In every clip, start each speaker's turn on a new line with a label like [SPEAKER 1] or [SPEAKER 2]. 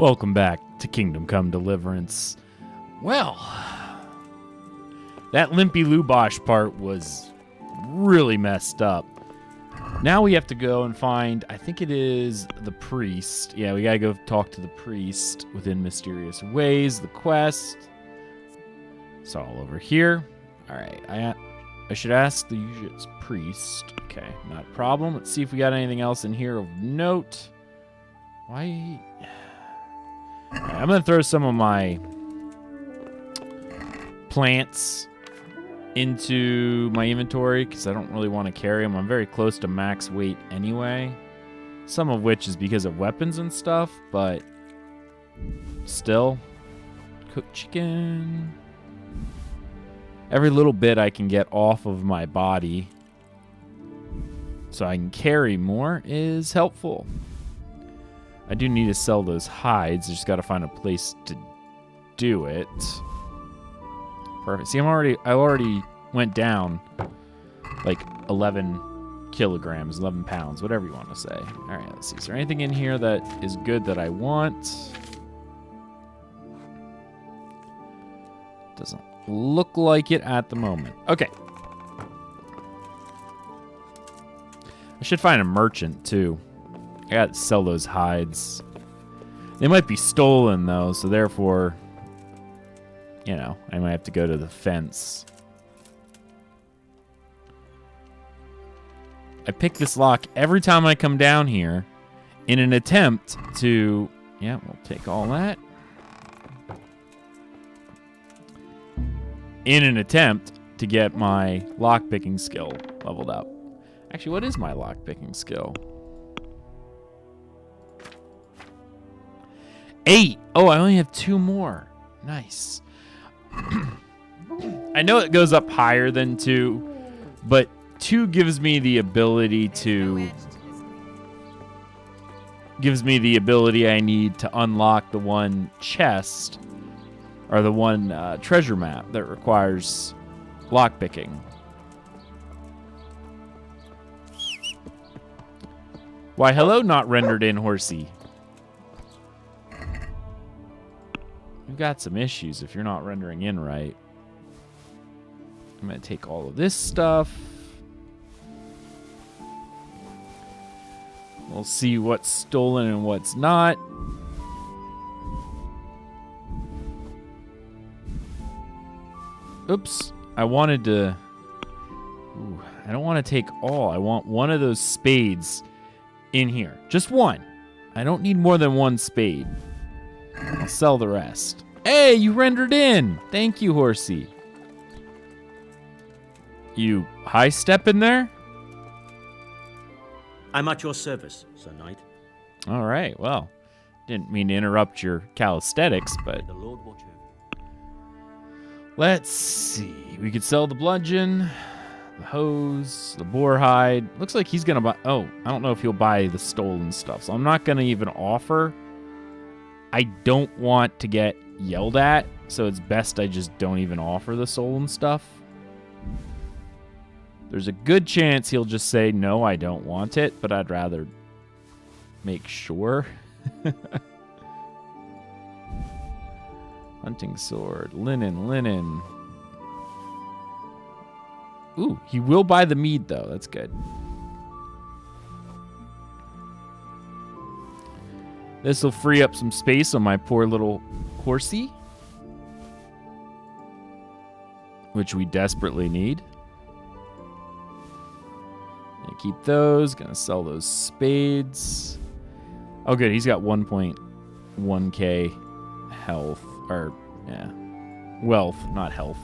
[SPEAKER 1] Welcome back to Kingdom Come Deliverance. Well, that Limpy Lubosh part was really messed up. Now we have to go and find, I think it is the priest. Yeah, we gotta go talk to the priest within mysterious ways. The quest. It's all over here. Alright, I should ask the Ujit's priest. Okay, not a problem. Let's see if we got anything else in here of note. Why... Right, I'm going to throw some of my plants into my inventory because I don't really want to carry them. I'm very close to max weight anyway. Some of which is because of weapons and stuff, but still. Cooked chicken. Every little bit I can get off of my body so I can carry more is helpful. I do need to sell those hides. I just got to find a place to do it. Perfect. See, I already went down like 11 kilograms, 11 pounds, whatever you want to say. All right, let's see. Is there anything in here that is good that I want? Doesn't look like it at the moment. Okay. I should find a merchant too. I gotta sell those hides. They might be stolen, though, so therefore, you know, I might have to go to the fence. I pick this lock every time I come down here in an attempt to... Yeah, we'll take all that. In an attempt to get my lockpicking skill leveled up. Actually, what is my lockpicking skill? 8. Oh, I only have 2 more. Nice. I know it goes up higher than 2, but 2 gives me the ability I need to unlock the one chest or the one treasure map that requires lockpicking. Why, hello, not rendered in, horsey. You've got some issues if you're not rendering in right. I'm going to take all of this stuff. We'll see what's stolen and what's not. Oops. I wanted to... Ooh, I don't want to take all. I want one of those spades in here. Just one. I don't need more than one spade. I'll sell the rest. Hey, you rendered in. Thank you, horsey. You high step in there?
[SPEAKER 2] I'm at your service, Sir Knight.
[SPEAKER 1] All right, well, didn't mean to interrupt your calisthenics, but...
[SPEAKER 2] The Lord watch over you.
[SPEAKER 1] Let's see. We could sell the bludgeon, the hose, the boar hide. Looks like he's going to buy... Oh, I don't know if he'll buy the stolen stuff, so I'm not going to even offer. I don't want to get yelled at, so it's best I just don't even offer the stolen stuff. There's a good chance he'll just say, no, I don't want it, but I'd rather make sure. Hunting sword, linen. Ooh, he will buy the mead, though. That's good. This will free up some space on my poor little horsey, which we desperately need. Gonna keep those. Gonna sell those spades. Oh, good. He's got 1.1k health. Or, yeah. Wealth, not health.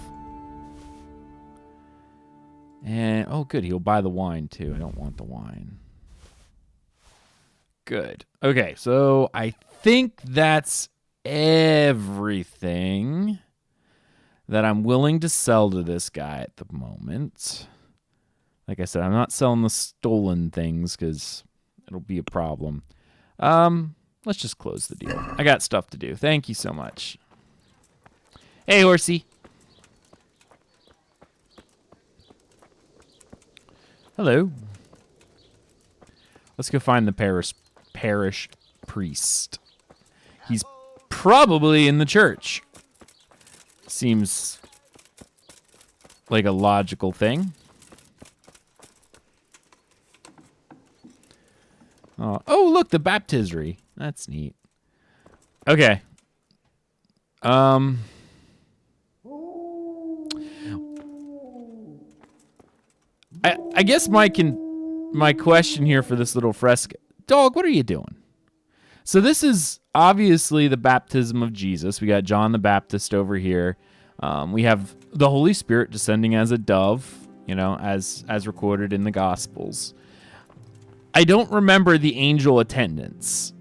[SPEAKER 1] And, oh, good. He'll buy the wine, too. I don't want the wine. Good. Okay, so I think that's everything that I'm willing to sell to this guy at the moment. Like I said, I'm not selling the stolen things because it'll be a problem. Let's just close the deal. I got stuff to do. Thank you so much. Hey, horsey. Hello. Let's go find the parish priest. he's probably in the church. Seems like a logical thing. Oh, look, the baptistery. That's neat. Okay. I guess my question here for this little fresco. Dog, what are you doing? So this is obviously the baptism of Jesus. We got John the Baptist over here. We have the Holy Spirit descending as a dove, as recorded in the Gospels. I don't remember the angel attendants.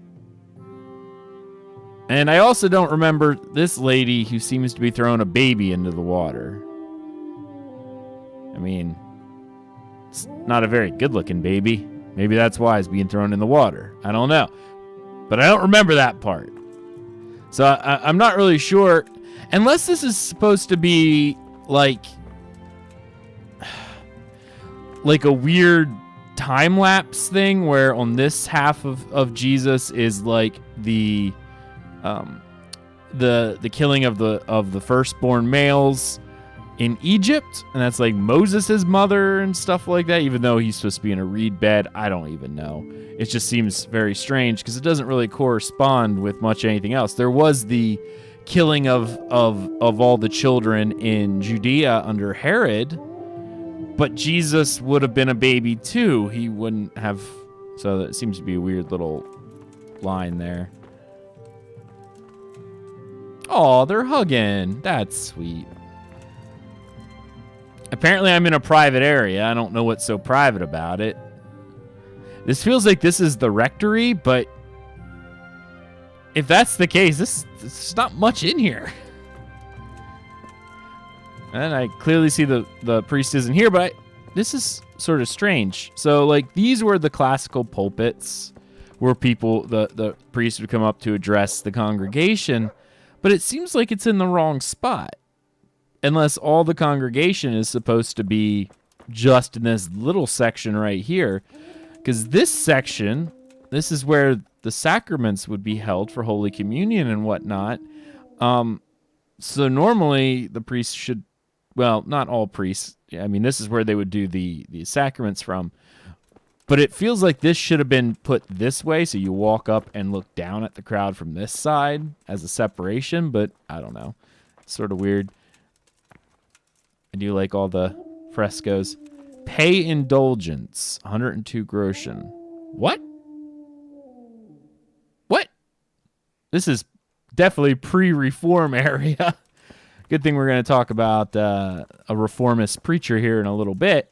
[SPEAKER 1] And I also don't remember this lady who seems to be throwing a baby into the water. I mean, it's not a very good-looking baby. Maybe that's why it's being thrown in the water. I don't know. But I don't remember that part. So I'm not really sure. Unless this is supposed to be like a weird time-lapse thing where on this half of Jesus is like the killing of the firstborn males in Egypt, and that's like Moses' mother and stuff like that, even though he's supposed to be in a reed bed. I don't even know. It just seems very strange because it doesn't really correspond with much anything else. There was the killing of all the children in Judea under Herod, but Jesus would have been a baby too. He wouldn't have, so that seems to be a weird little line there. Oh, they're hugging. That's sweet. Apparently I'm in a private area. I don't know what's so private about it. This feels like this is the rectory, but if that's the case, there's not much in here. And I clearly see the priest isn't here, but this is sort of strange. So, like, these were the classical pulpits where the priest would come up to address the congregation, but it seems like it's in the wrong spot. Unless all the congregation is supposed to be just in this little section right here. Because this section, this is where the sacraments would be held for Holy Communion and whatnot. So normally the priests should, well, not all priests. I mean, this is where they would do the sacraments from. But it feels like this should have been put this way, so you walk up and look down at the crowd from this side as a separation, but I don't know. It's sort of weird. I do like all the frescoes. Pay indulgence, 102 groschen. What? What? This is definitely pre-reform area. Good thing we're going to talk about a reformist preacher here in a little bit.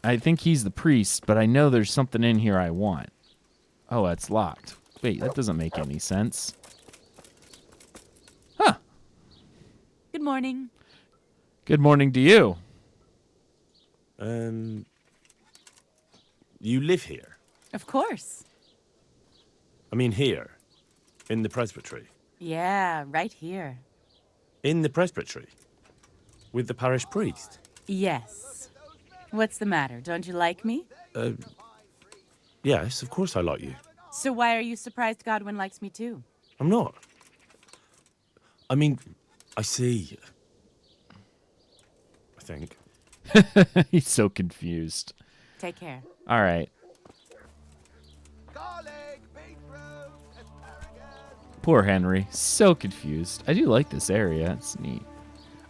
[SPEAKER 1] I think he's the priest, but I know there's something in here I want. Oh, that's locked. Wait, that doesn't make any sense. Huh.
[SPEAKER 3] Good morning.
[SPEAKER 1] Good morning to you.
[SPEAKER 4] You live here?
[SPEAKER 3] Of course.
[SPEAKER 4] I mean here, in the presbytery.
[SPEAKER 3] Yeah, right here.
[SPEAKER 4] In the presbytery? With the parish priest?
[SPEAKER 3] Yes. What's the matter? Don't you like me?
[SPEAKER 4] Yes, of course I like you.
[SPEAKER 3] So why are you surprised Godwin likes me too?
[SPEAKER 4] I'm not. I mean, I see. I think.
[SPEAKER 1] He's so confused.
[SPEAKER 3] Take care.
[SPEAKER 1] All right. Poor Henry. So confused. I do like this area. It's neat.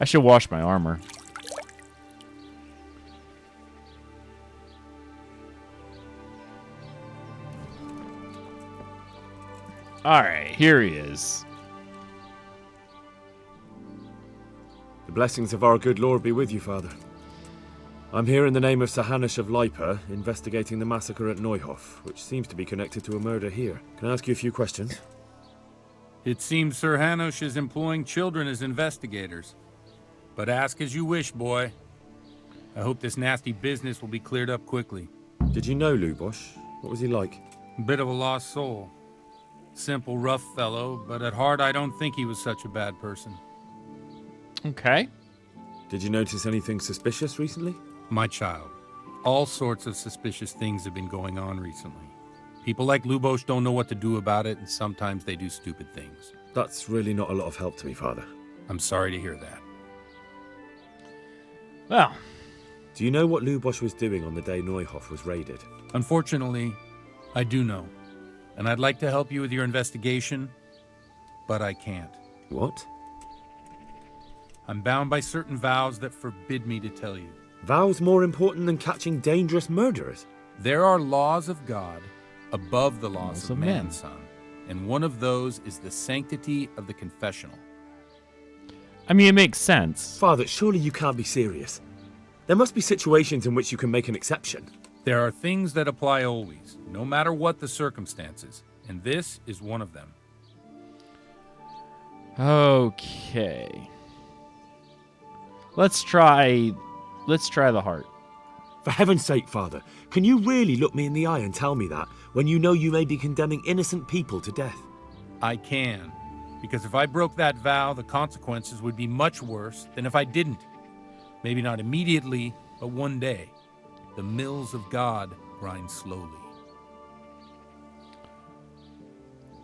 [SPEAKER 1] I should wash my armor. All right, here he is.
[SPEAKER 5] The blessings of our good Lord be with you, Father. I'm here in the name of Sir Hanush of Lipa, investigating the massacre at Neuhof, which seems to be connected to a murder here. Can I ask you a few questions?
[SPEAKER 6] It seems Sir Hanush is employing children as investigators. But ask as you wish, boy. I hope this nasty business will be cleared up quickly.
[SPEAKER 5] Did you know Lubosh? What was he like?
[SPEAKER 6] A bit of a lost soul. Simple, rough fellow, but at heart I don't think he was such a bad person.
[SPEAKER 1] Okay.
[SPEAKER 5] Did you notice anything suspicious recently?
[SPEAKER 6] My child. All sorts of suspicious things have been going on recently. People like Lubosh don't know what to do about it, and sometimes they do stupid things.
[SPEAKER 5] That's really not a lot of help to me, Father.
[SPEAKER 6] I'm sorry to hear that.
[SPEAKER 1] Well,
[SPEAKER 5] Do you know what Lubosh was doing on the day Neuhof was raided?
[SPEAKER 6] Unfortunately, I do know. And I'd like to help you with your investigation, but I can't.
[SPEAKER 5] What?
[SPEAKER 6] I'm bound by certain vows that forbid me to tell you.
[SPEAKER 5] Vows more important than catching dangerous murderers?
[SPEAKER 6] There are laws of God above the laws
[SPEAKER 1] Laws
[SPEAKER 6] of
[SPEAKER 1] of
[SPEAKER 6] man,
[SPEAKER 1] men.
[SPEAKER 6] son. And one of those is the sanctity of the confessional.
[SPEAKER 1] I mean, it makes sense.
[SPEAKER 5] Father, surely you can't be serious. There must be situations in which you can make an exception.
[SPEAKER 6] There are things that apply always, no matter what the circumstances, and this is one of them.
[SPEAKER 1] Okay. Let's try the heart.
[SPEAKER 5] For heaven's sake, Father, can you really look me in the eye and tell me that when you know you may be condemning innocent people to death?
[SPEAKER 6] I can, because if I broke that vow, the consequences would be much worse than if I didn't. Maybe not immediately, but one day. The mills of God grind slowly.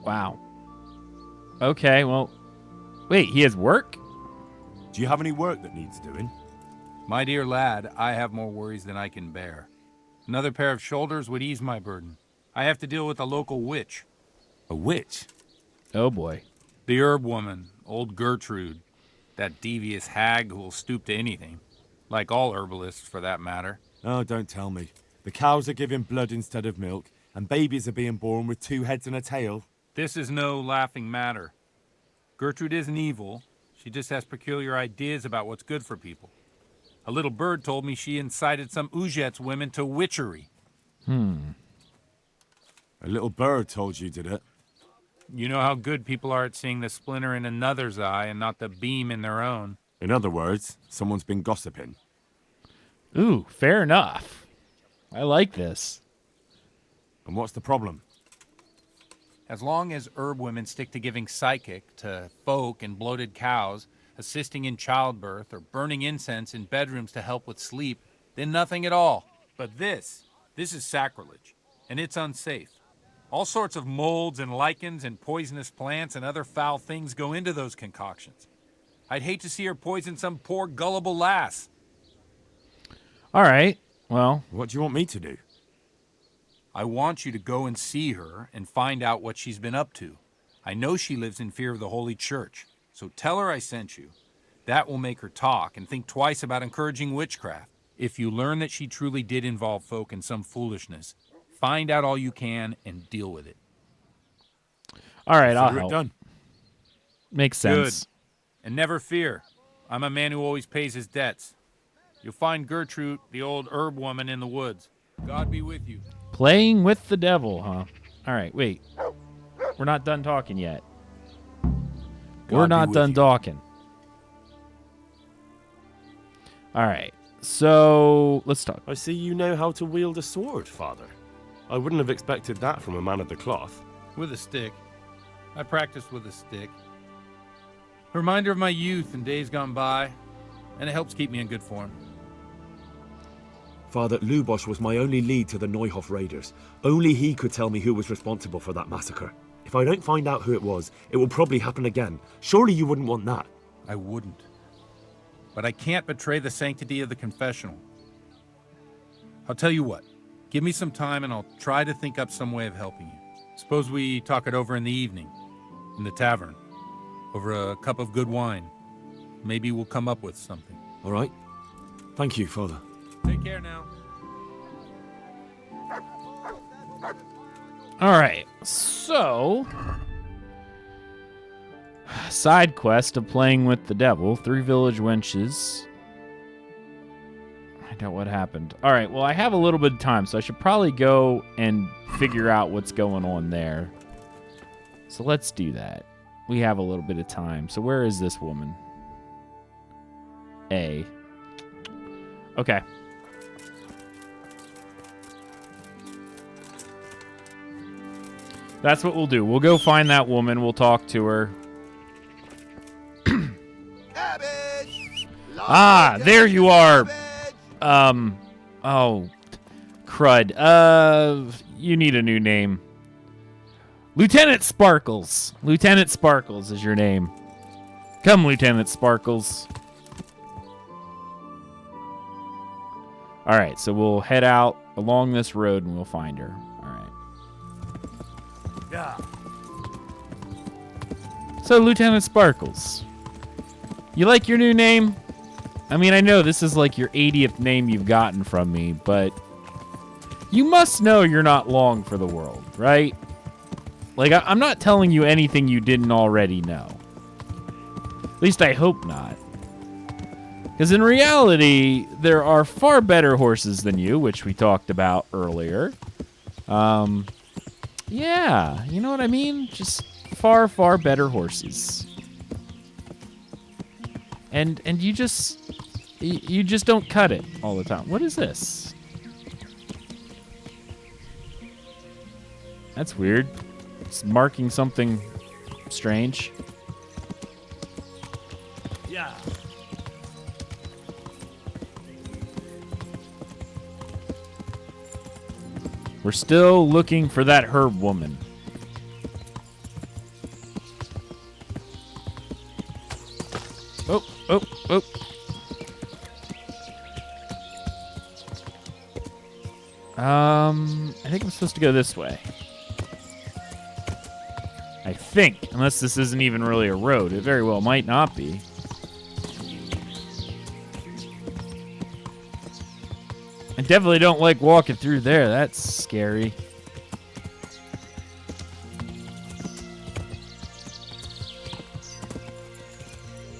[SPEAKER 1] Wow. Okay, well, wait, he has work?
[SPEAKER 4] Do you have any work that needs doing?
[SPEAKER 6] My dear lad, I have more worries than I can bear. Another pair of shoulders would ease my burden. I have to deal with a local witch.
[SPEAKER 4] A witch?
[SPEAKER 1] Oh boy.
[SPEAKER 6] The herb woman, old Gertrude. That devious hag who will stoop to anything. Like all herbalists, for that matter.
[SPEAKER 4] Oh, don't tell me. The cows are giving blood instead of milk, and babies are being born with 2 heads and a tail.
[SPEAKER 6] This is no laughing matter. Gertrude isn't evil. She just has peculiar ideas about what's good for people. A little bird told me she incited some Ujet's women to witchery.
[SPEAKER 4] A little bird told you, did it?
[SPEAKER 6] You know how good people are at seeing the splinter in another's eye and not the beam in their own.
[SPEAKER 4] In other words, someone's been gossiping.
[SPEAKER 1] Ooh, fair enough. I like this.
[SPEAKER 4] And what's the problem?
[SPEAKER 6] As long as herb women stick to giving psychic to folk and bloated cows, assisting in childbirth, or burning incense in bedrooms to help with sleep, then nothing at all. But this is sacrilege, and it's unsafe. All sorts of molds and lichens and poisonous plants and other foul things go into those concoctions. I'd hate to see her poison some poor gullible lass.
[SPEAKER 1] All right. Well,
[SPEAKER 4] What do you want me to do?
[SPEAKER 6] I want you to go and see her and find out what she's been up to. I know she lives in fear of the Holy Church, so tell her I sent you. That will make her talk and think twice about encouraging witchcraft. If you learn that she truly did involve folk in some foolishness, find out all you can and deal with it.
[SPEAKER 1] all right, I'll
[SPEAKER 4] Consider it
[SPEAKER 1] help.
[SPEAKER 4] done.
[SPEAKER 1] Makes sense.
[SPEAKER 6] And never fear. I'm a man who always pays his debts. You'll find Gertrude, the old herb woman, in the woods. God be with you.
[SPEAKER 1] Playing with the devil, huh? All right, wait. We're not done talking yet. We're
[SPEAKER 4] God be
[SPEAKER 1] not
[SPEAKER 4] with
[SPEAKER 1] done
[SPEAKER 4] you.
[SPEAKER 1] talking. All right. So, let's talk.
[SPEAKER 4] I see you know how to wield a sword, Father. I wouldn't have expected that from a man of the cloth.
[SPEAKER 6] With a stick. I practiced with a stick. Reminder of my youth and days gone by, and it helps keep me in good form.
[SPEAKER 5] Father, Lubosh was my only lead to the Neuhof raiders. Only he could tell me who was responsible for that massacre. If I don't find out who it was, it will probably happen again. Surely you wouldn't want that.
[SPEAKER 6] I wouldn't. But I can't betray the sanctity of the confessional. I'll tell you what. Give me some time and I'll try to think up some way of helping you. Suppose we talk it over in the evening, in the tavern, over a cup of good wine. Maybe we'll come up with something.
[SPEAKER 5] All right? Thank you, Father.
[SPEAKER 6] Take care now.
[SPEAKER 1] All right. So, side quest of playing with the devil. 3 village wenches. I doubt what happened. All right. Well, I have a little bit of time, so I should probably go and figure out what's going on there. So let's do that. We have a little bit of time. So where is this woman? A. Okay. That's what we'll do. We'll go find that woman. We'll talk to her. Ah, there you are. Oh, crud. You need a new name. Lieutenant Sparkles. Lieutenant Sparkles is your name. Come, Lieutenant Sparkles. All right, so we'll head out along this road and we'll find her. All right.
[SPEAKER 4] Yeah.
[SPEAKER 1] So, Lieutenant Sparkles, you like your new name? I mean, I know this is like your 80th name you've gotten from me, but you must know you're not long for the world, right? Like, I'm not telling you anything you didn't already know. At least I hope not. Because in reality, there are far better horses than you, which we talked about earlier. Yeah, you know what I mean? Just far, far better horses. And you just don't cut it all the time. What is this? That's weird. It's marking something strange.
[SPEAKER 4] Yeah.
[SPEAKER 1] We're still looking for that herb woman. Oh, oh, oh. I think I'm supposed to go this way. I think, unless this isn't even really a road. It very well might not be. I definitely don't like walking through there. That's scary.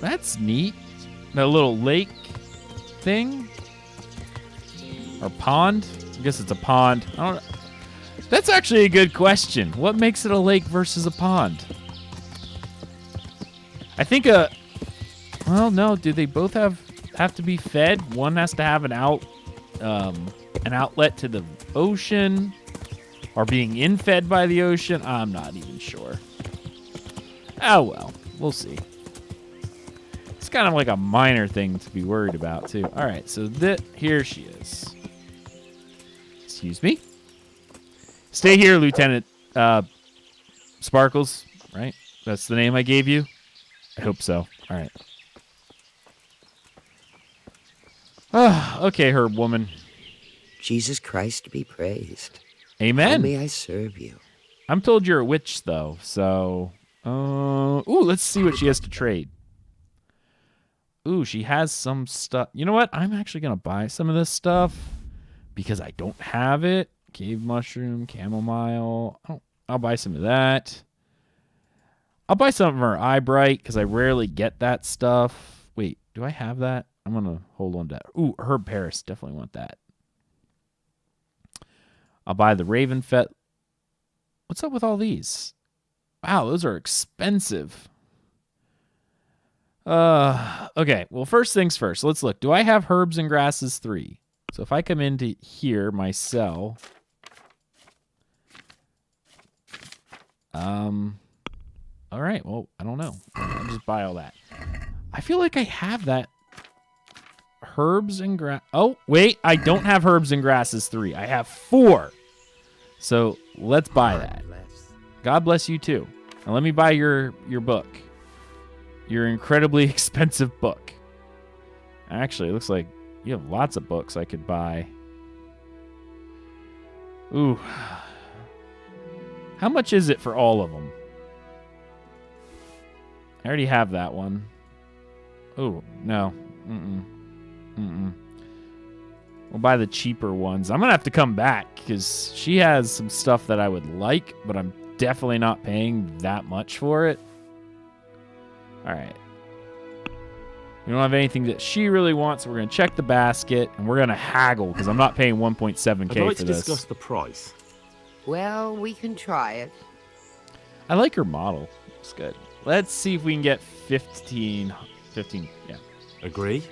[SPEAKER 1] That's neat. That little lake thing. Or pond. I guess it's a pond. I don't know. That's actually a good question. What makes it a lake versus a pond? I think well, no. Do they both have to be fed? One has to have an outlet to the ocean, or being infed by the ocean. I'm not even sure. Oh well, we'll see. It's kind of like a minor thing to be worried about too. All right, so here she is. Excuse me. Stay here, Lieutenant Sparkles, right? That's the name I gave you? I hope so. All right. Okay, herb woman.
[SPEAKER 7] Jesus Christ be praised.
[SPEAKER 1] Amen.
[SPEAKER 7] How may I serve you?
[SPEAKER 1] I'm told you're a witch, though, so... let's see what she has to trade. Ooh, she has some stuff. You know what? I'm actually going to buy some of this stuff because I don't have it. Cave mushroom, chamomile. I'll buy some of that. I'll buy some of her eye bright because I rarely get that stuff. Wait, do I have that? I'm going to hold on to that. Ooh, herb Paris. Definitely want that. I'll buy the raven fet. What's up with all these? Wow, those are expensive. Okay, well, first things first. Let's look. Do I have herbs and grasses 3? So if I come into here, my cell... all right, well, I don't know. I'll just buy all that. I feel like I have that. Herbs and grass. Oh, wait, I don't have herbs and grasses 3. I have 4. So let's buy that. God bless you too. Now let me buy your book. Your incredibly expensive book. Actually, it looks like you have lots of books I could buy. Ooh. How much is it for all of them? I already have that one. Oh, no. We'll buy the cheaper ones. I'm going to have to come back because she has some stuff that I would like, but I'm definitely not paying that much for it. All right. We don't have anything that she really wants, so we're going to check the basket, and we're going to haggle because I'm not paying 1.7K
[SPEAKER 5] I'd like
[SPEAKER 1] for
[SPEAKER 5] to
[SPEAKER 1] this.
[SPEAKER 5] discuss the price.
[SPEAKER 7] Well, we can try it.
[SPEAKER 1] I like her model. It's good. Let's see if we can get 15, yeah.
[SPEAKER 4] Agree?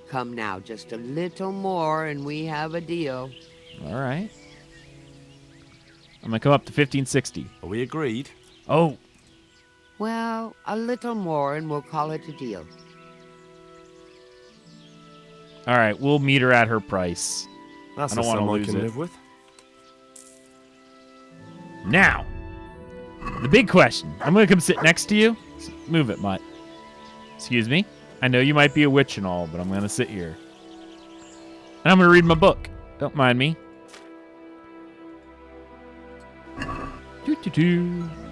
[SPEAKER 7] Come now, just a little more and we have a deal.
[SPEAKER 1] All right. I'm going to come up to 1560.
[SPEAKER 4] Are we agreed?
[SPEAKER 1] Oh,
[SPEAKER 7] Well, a little more and we'll call it a deal.
[SPEAKER 1] all right. We'll meet her at her price.
[SPEAKER 5] That's
[SPEAKER 1] I don't
[SPEAKER 5] a
[SPEAKER 1] want to
[SPEAKER 5] sum I
[SPEAKER 1] lose
[SPEAKER 5] can
[SPEAKER 1] it.
[SPEAKER 5] live with.
[SPEAKER 1] Now, the big question. I'm going to come sit next to you. Move it, Mutt. Excuse me. I know you might be a witch and all, but I'm going to sit here. And I'm going to read my book. Don't mind me.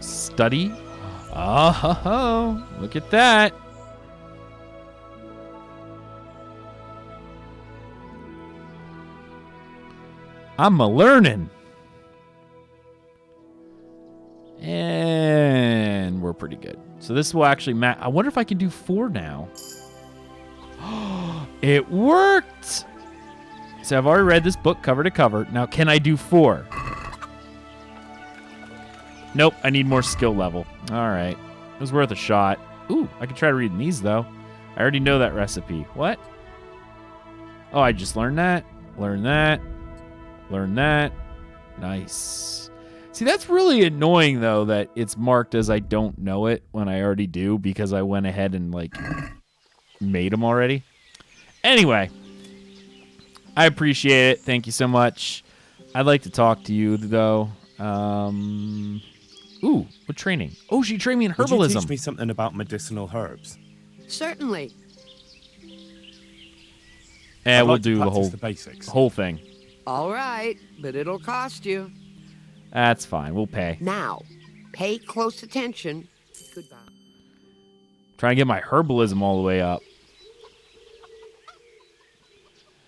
[SPEAKER 1] Study. Oh, ho, ho. Look at that. I'm a learning. And we're pretty good. So this will actually I wonder if I can do 4 now. It worked. So I've already read this book cover to cover. Now, can I do 4? Nope, I need more skill level. All right. It was worth a shot. Ooh, I could try reading these, though. I already know that recipe. What? Oh, I just learned that. Learn that. Learn that. Nice. See, that's really annoying, though, that it's marked as I don't know it when I already do because I went ahead and, like, made them already. Anyway, I appreciate it. Thank you so much. I'd like to talk to you, though. Ooh, what training? Oh, she trained me in herbalism.
[SPEAKER 4] Would you teach me something about medicinal herbs?
[SPEAKER 7] Certainly.
[SPEAKER 1] And
[SPEAKER 4] I'd
[SPEAKER 1] we'll
[SPEAKER 4] like to
[SPEAKER 1] do the
[SPEAKER 4] practice the basics.
[SPEAKER 1] whole thing.
[SPEAKER 7] All right, but it'll cost you.
[SPEAKER 1] That's fine. We'll pay.
[SPEAKER 7] Now, pay close attention. Goodbye.
[SPEAKER 1] Try and get my herbalism all the way up.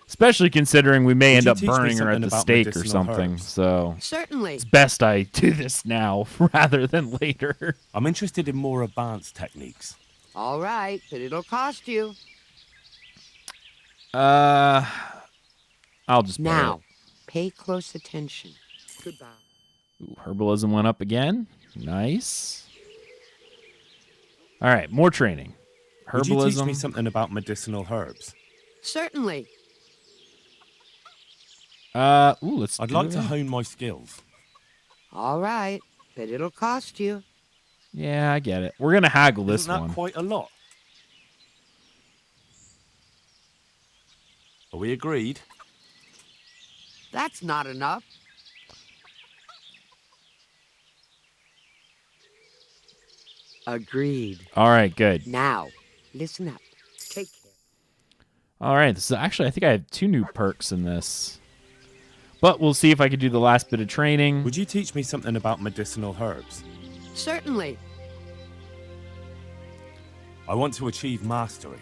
[SPEAKER 1] Especially considering we may
[SPEAKER 4] Would
[SPEAKER 1] end
[SPEAKER 4] you
[SPEAKER 1] up
[SPEAKER 4] teach me
[SPEAKER 1] burning her at
[SPEAKER 4] something
[SPEAKER 1] the
[SPEAKER 4] about
[SPEAKER 1] stake or
[SPEAKER 4] medicinal
[SPEAKER 1] something.
[SPEAKER 4] herbs?
[SPEAKER 1] So
[SPEAKER 7] Certainly.
[SPEAKER 1] it's best I do this now rather than later.
[SPEAKER 4] I'm interested in more advanced techniques.
[SPEAKER 7] All right, but it'll cost you.
[SPEAKER 1] I'll just pay
[SPEAKER 7] Now,
[SPEAKER 1] it.
[SPEAKER 7] pay close attention. Goodbye.
[SPEAKER 1] Ooh, herbalism went up again. Nice. All right, more training.
[SPEAKER 4] Would you teach me
[SPEAKER 1] Herbalism.
[SPEAKER 4] something about medicinal herbs?
[SPEAKER 7] Certainly.
[SPEAKER 1] Let's
[SPEAKER 4] I'd
[SPEAKER 1] do
[SPEAKER 4] like to
[SPEAKER 1] that.
[SPEAKER 4] hone my skills.
[SPEAKER 7] All right, but it'll cost you.
[SPEAKER 1] Yeah, I get it. We're gonna haggle this
[SPEAKER 4] Isn't that
[SPEAKER 1] one.
[SPEAKER 4] quite a lot? Are we agreed?
[SPEAKER 7] That's not enough. Agreed.
[SPEAKER 1] All right, good.
[SPEAKER 7] Now, listen up. Take care.
[SPEAKER 1] All right, so actually, I think I have 2 new perks in this. But we'll see if I can do the last bit of training.
[SPEAKER 4] Would you teach me something about medicinal herbs?
[SPEAKER 7] Certainly.
[SPEAKER 4] I want to achieve mastery.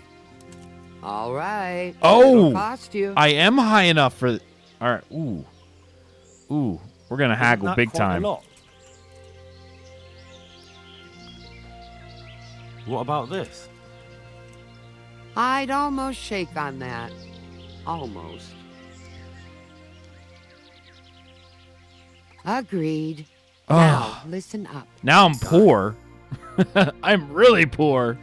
[SPEAKER 7] All right.
[SPEAKER 1] Oh!
[SPEAKER 7] It'll cost you.
[SPEAKER 1] I am high enough for... All right, ooh. Ooh, we're going to
[SPEAKER 4] Isn't
[SPEAKER 1] haggle
[SPEAKER 4] that
[SPEAKER 1] big
[SPEAKER 4] quite
[SPEAKER 1] time.
[SPEAKER 4] A lot? What about this?
[SPEAKER 7] I'd almost shake on that. Almost. Agreed.
[SPEAKER 1] Oh.
[SPEAKER 7] Now, listen up.
[SPEAKER 1] Now I'm poor. I'm really poor.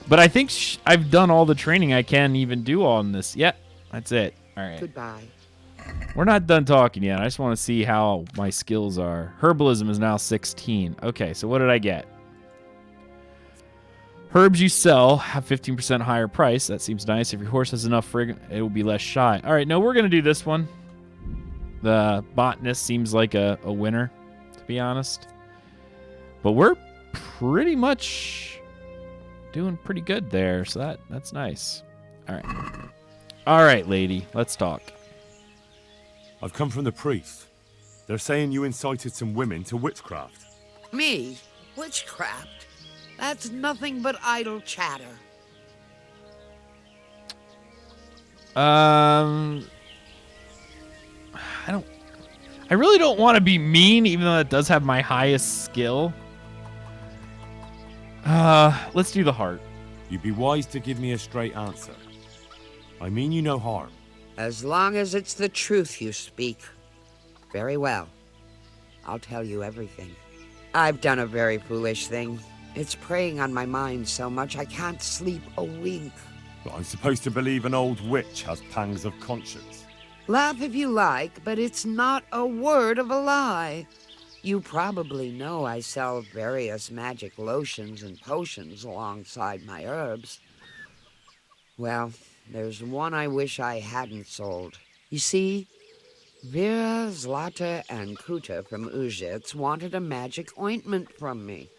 [SPEAKER 1] But I think I've done all the training I can even do on this. Yep, that's it. All right.
[SPEAKER 7] Goodbye.
[SPEAKER 1] We're not done talking yet. I just want to see how my skills are. Herbalism is now 16. Okay, so what did I get? Herbs you sell have 15% higher price. That seems nice. If your horse has enough fragrance, it will be less shy. All right, no, we're going to do this one. The botanist seems like a winner, to be honest. But we're pretty much doing pretty good there, so that's nice. All right. All right, lady, let's talk.
[SPEAKER 4] I've come from the priest. They're saying you incited some women to witchcraft.
[SPEAKER 7] Me? Witchcraft? That's nothing but idle chatter.
[SPEAKER 1] I really don't want to be mean, even though it does have my highest skill. Let's do the heart.
[SPEAKER 4] You'd be wise to give me a straight answer. I mean you no harm.
[SPEAKER 7] As long as it's the truth you speak. Very well. I'll tell you everything. I've done a very foolish thing. It's preying on my mind so much I can't sleep a wink.
[SPEAKER 4] But I'm supposed to believe an old witch has pangs of conscience.
[SPEAKER 7] Laugh if you like, but it's not a word of a lie. You probably know I sell various magic lotions and potions alongside my herbs. Well, there's one I wish I hadn't sold. You see, Vera, Zlata, and Kuta from Uzhitz wanted a magic ointment from me.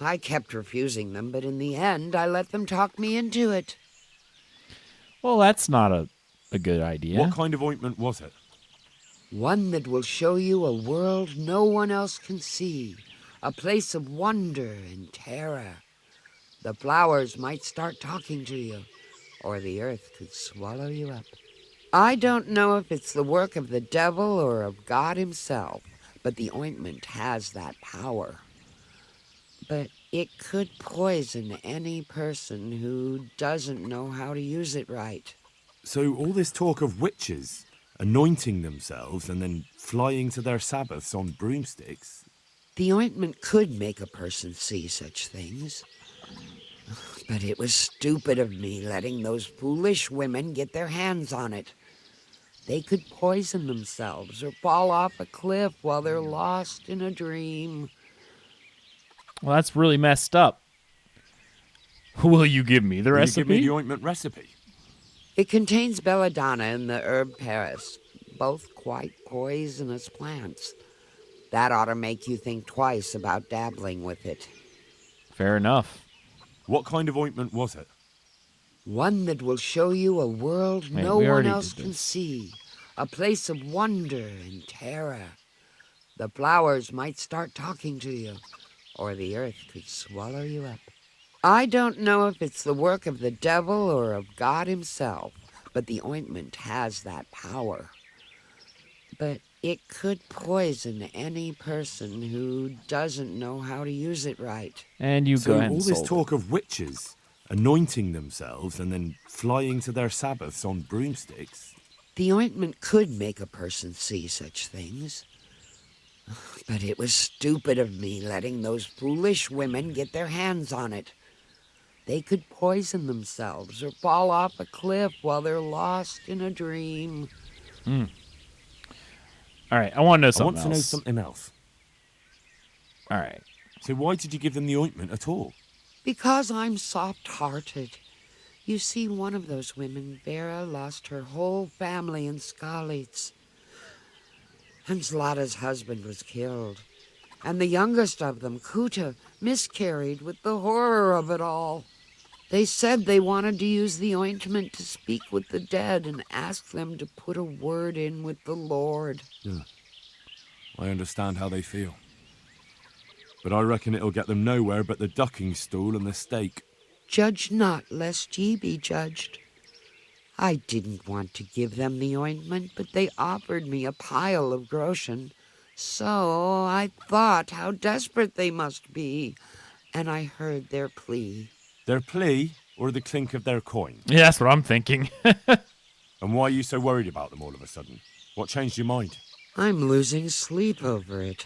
[SPEAKER 7] I kept refusing them, but in the end, I let them talk me into it.
[SPEAKER 1] Well, that's not a good idea.
[SPEAKER 4] What kind of ointment was it?
[SPEAKER 7] One that will show you a world no one else can see, a place of wonder and terror. The flowers might start talking to you, or the earth could swallow you up. I don't know if it's the work of the devil or of God himself, but the ointment has that power. But it could poison any person who doesn't know how to use it right.
[SPEAKER 4] So all this talk of witches anointing themselves and then flying to their Sabbaths on broomsticks.
[SPEAKER 7] The ointment could make a person see such things. But it was stupid of me letting those foolish women get their hands on it. They could poison themselves or fall off a cliff while they're lost in a dream.
[SPEAKER 1] Well, that's really messed up. Will you give me the
[SPEAKER 4] Will
[SPEAKER 1] recipe?
[SPEAKER 4] you give me the ointment recipe?
[SPEAKER 7] It contains belladonna and the herb Parish, both quite poisonous plants. That ought to make you think twice about dabbling with it.
[SPEAKER 1] Fair enough.
[SPEAKER 4] What kind of ointment was it?
[SPEAKER 7] One that will show you a world
[SPEAKER 1] Wait,
[SPEAKER 7] no
[SPEAKER 1] we
[SPEAKER 7] one
[SPEAKER 1] already
[SPEAKER 7] else
[SPEAKER 1] did
[SPEAKER 7] can
[SPEAKER 1] this.
[SPEAKER 7] see, a place of wonder and terror. The flowers might start talking to you, or the earth could swallow you up. I don't know if it's the work of the devil or of God himself, but the ointment has that power. But it could poison any person who doesn't know how to use it right.
[SPEAKER 1] And you go
[SPEAKER 4] So
[SPEAKER 1] ahead
[SPEAKER 4] all
[SPEAKER 1] and
[SPEAKER 4] this
[SPEAKER 1] sold
[SPEAKER 4] talk of witches anointing themselves and then flying to their Sabbaths on broomsticks.
[SPEAKER 7] The ointment could make a person see such things. But it was stupid of me letting those foolish women get their hands on it. They could poison themselves or fall off a cliff while they're lost in a dream.
[SPEAKER 1] it. All right, I want to know
[SPEAKER 4] I
[SPEAKER 1] something
[SPEAKER 4] want to know
[SPEAKER 1] else.
[SPEAKER 4] something else.
[SPEAKER 1] All right.
[SPEAKER 4] So why did you give them the ointment at all?
[SPEAKER 7] Because I'm soft-hearted. You see, one of those women, Vera, lost her whole family in Skalitz. And Zlata's husband was killed. And the youngest of them, Kuta, miscarried with the horror of it all. They said they wanted to use the ointment to speak with the dead and ask them to put a word in with the Lord.
[SPEAKER 4] Yeah. I understand how they feel. But I reckon it'll get them nowhere but the ducking stool and the stake.
[SPEAKER 7] Judge not, lest ye be judged. I didn't want to give them the ointment, but they offered me a pile of groschen. So I thought how desperate they must be, and I heard their plea.
[SPEAKER 4] Their plea or the clink of their coin?
[SPEAKER 1] Yeah, that's what I'm thinking.
[SPEAKER 4] And why are you so worried about them all of a sudden? What changed your mind?
[SPEAKER 7] I'm losing sleep over it.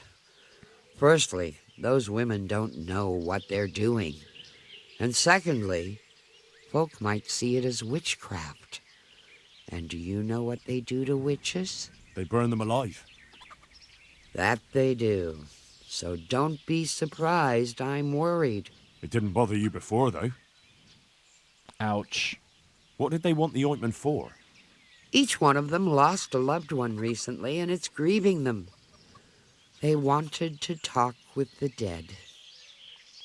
[SPEAKER 7] Firstly, those women don't know what they're doing. And secondly, folk might see it as witchcraft. And do you know what they do to witches?
[SPEAKER 4] They burn them alive.
[SPEAKER 7] That they do. So don't be surprised I'm worried.
[SPEAKER 4] It didn't bother you before, though.
[SPEAKER 1] Ouch.
[SPEAKER 4] What did they want the ointment for?
[SPEAKER 7] Each one of them lost a loved one recently, and it's grieving them. They wanted to talk with the dead.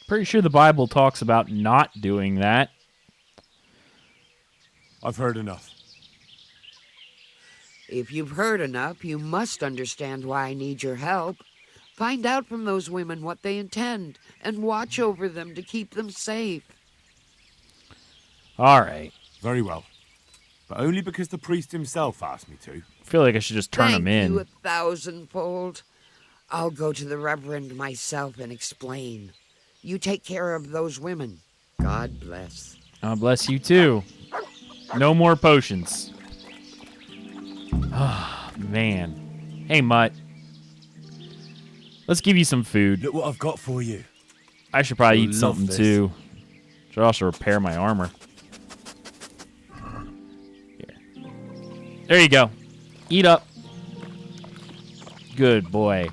[SPEAKER 1] Pretty sure the Bible talks about not doing that.
[SPEAKER 4] I've heard enough.
[SPEAKER 7] If you've heard enough, you must understand why I need your help. Find out from those women what they intend, and watch over them to keep them safe.
[SPEAKER 1] All right.
[SPEAKER 4] Very well. But only because the priest himself asked me to.
[SPEAKER 1] I feel like I should just turn
[SPEAKER 7] Thank
[SPEAKER 1] them in.
[SPEAKER 7] you 1,000-fold. I'll go to the Reverend myself and explain. You take care of those women. God bless.
[SPEAKER 1] God bless you too. No more potions. Ah, man. Hey, Mutt. Let's give you some food.
[SPEAKER 4] Look what I've got for you.
[SPEAKER 1] I should probably
[SPEAKER 4] You'll
[SPEAKER 1] eat
[SPEAKER 4] love
[SPEAKER 1] something
[SPEAKER 4] this.
[SPEAKER 1] too. Should also repair my armor. Here. There you go. Eat up. Good boy.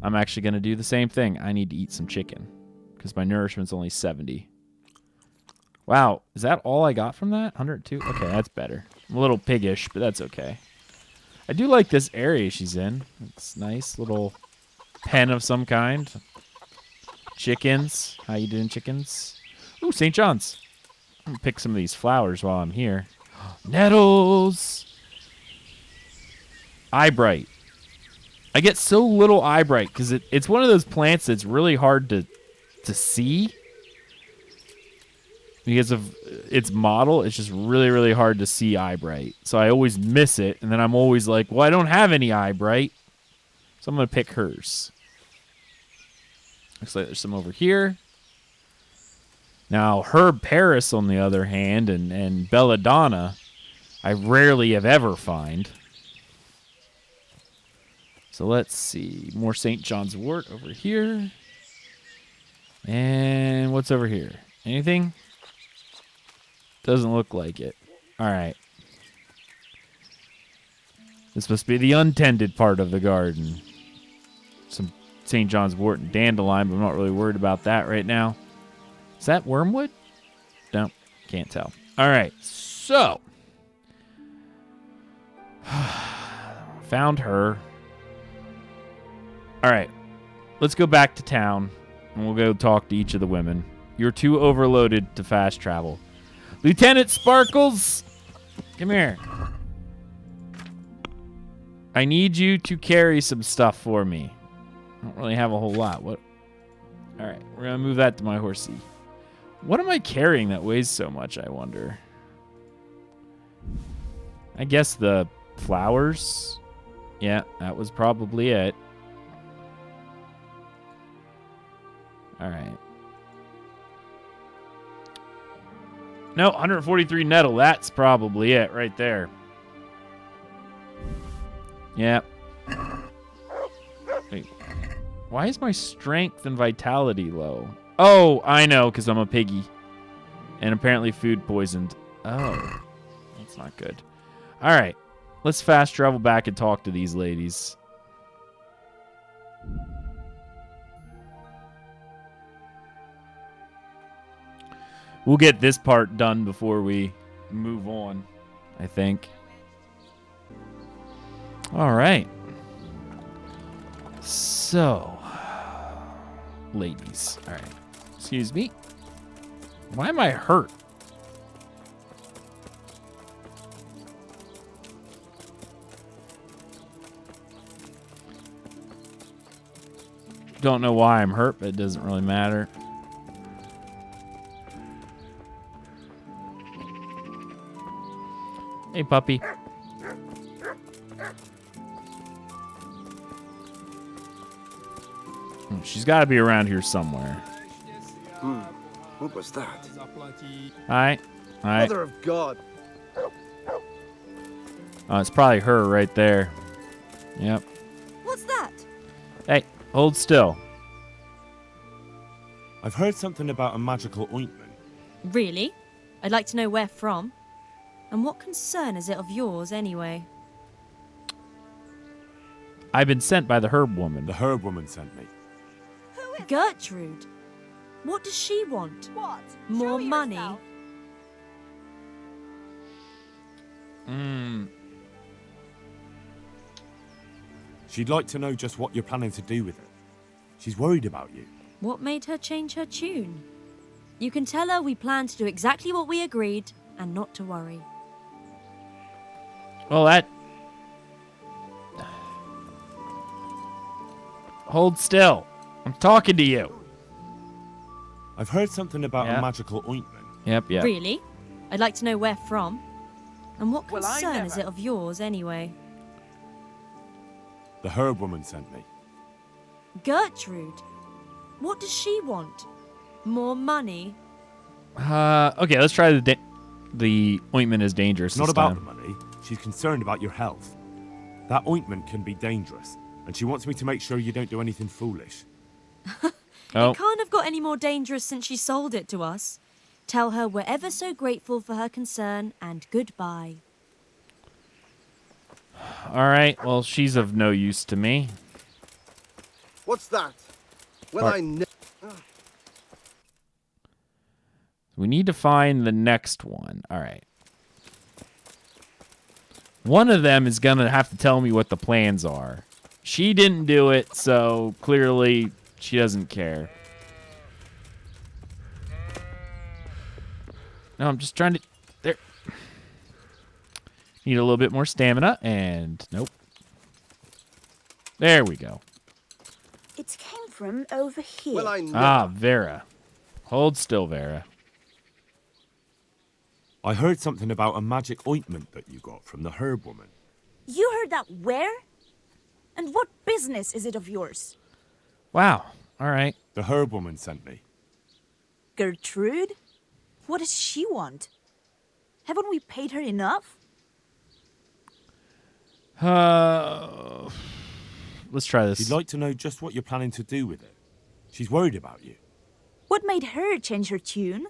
[SPEAKER 1] I'm actually going to do the same thing. I need to eat some chicken because my nourishment's only 70. Wow. Is that all I got from that? 102? Okay, that's better. I'm a little piggish, but that's okay. I do like this area she's in. It's nice little pen of some kind. Chickens. How you doing, chickens? Ooh, St. John's. I'm gonna pick some of these flowers while I'm here. Nettles. Eyebright. I get so little eyebright because it's one of those plants that's really hard to see. Because of its model, it's just really, really hard to see eyebright. So I always miss it, and then I'm always like, well, I don't have any eyebright. So I'm going to pick hers. Looks like there's some over here. Now, herb Paris, on the other hand, and belladonna, I rarely if ever find. So let's see. More St. John's wort over here. And what's over here? Anything? Doesn't look like it. All right. This must be the untended part of the garden. Some St. John's wort and dandelion, but I'm not really worried about that right now. Is that wormwood? No, can't tell. All right, so. Found her. All right, let's go back to town, and we'll go talk to each of the women. You're too overloaded to fast travel. Lieutenant Sparkles, come here. I need you to carry some stuff for me. I don't really have a whole lot. What? All right, we're going to move that to my horsey. What am I carrying that weighs so much, I wonder? I guess the flowers. Yeah, that was probably it. All right. No, 143 nettle. That's probably it right there. Yep. Wait. Why is my strength and vitality low? Oh, I know, because I'm a piggy. And apparently food poisoned. Oh. That's not good. All right. Let's fast travel back and talk to these ladies. We'll get this part done before we move on, I think. All right. So, ladies. All right. Excuse me. Why am I hurt? Don't know why I'm hurt, but it doesn't really matter. Hey, puppy. She's got to be around here somewhere.
[SPEAKER 8] What was that?
[SPEAKER 1] Hi. Hi.
[SPEAKER 8] Mother of God.
[SPEAKER 1] Oh, it's probably her right there. Yep.
[SPEAKER 9] What's that?
[SPEAKER 1] Hey, hold still.
[SPEAKER 4] I've heard something about a magical ointment.
[SPEAKER 9] Really? I'd like to know where from. And what concern is it of yours, anyway?
[SPEAKER 1] I've been sent by the herb woman.
[SPEAKER 4] The herb woman sent me.
[SPEAKER 9] Gertrude. What does she want?
[SPEAKER 3] What?
[SPEAKER 9] More money?
[SPEAKER 4] She'd like to know just what you're planning to do with it. She's worried about you.
[SPEAKER 9] What made her change her tune? You can tell her we plan to do exactly what we agreed and not to worry.
[SPEAKER 1] Well, that... Hold still. I'm talking to you.
[SPEAKER 4] I've heard something about
[SPEAKER 1] Yep.
[SPEAKER 4] a magical ointment.
[SPEAKER 1] Yep.
[SPEAKER 9] Really? I'd like to know where from. And what
[SPEAKER 3] Well, I
[SPEAKER 9] concern is
[SPEAKER 3] never-
[SPEAKER 9] it of yours, anyway?
[SPEAKER 4] The herb woman sent me.
[SPEAKER 9] Gertrude. What does she want? More money?
[SPEAKER 1] Okay, let's try the ointment is dangerous.
[SPEAKER 4] It's not
[SPEAKER 1] this
[SPEAKER 4] about
[SPEAKER 1] time.
[SPEAKER 4] the money. She's concerned about your health. That ointment can be dangerous, and she wants me to make sure you don't do anything foolish.
[SPEAKER 1] Oh,
[SPEAKER 9] It can't have got any more dangerous since she sold it to us. Tell her we're ever so grateful for her concern, and goodbye.
[SPEAKER 1] all right. Well, she's of no use to me.
[SPEAKER 8] What's that? Well,
[SPEAKER 1] Alright. We need to find the next one. All right. One of them is going to have to tell me what the plans are. She didn't do it, so clearly she doesn't care. No, I'm just trying to... There. Need a little bit more stamina, and nope. There we go.
[SPEAKER 10] It came from over here.
[SPEAKER 8] Well, I know.
[SPEAKER 1] Ah, Vera. Hold still, Vera.
[SPEAKER 4] I heard something about a magic ointment that you got from the herb woman.
[SPEAKER 10] You heard that where? And what business is it of yours?
[SPEAKER 1] Wow. All right.
[SPEAKER 4] The herb woman sent me.
[SPEAKER 10] Gertrude? What does she want? Haven't we paid her enough?
[SPEAKER 1] Let's try this.
[SPEAKER 4] She'd like to know just what you're planning to do with it. She's worried about you.
[SPEAKER 10] What made her change her tune?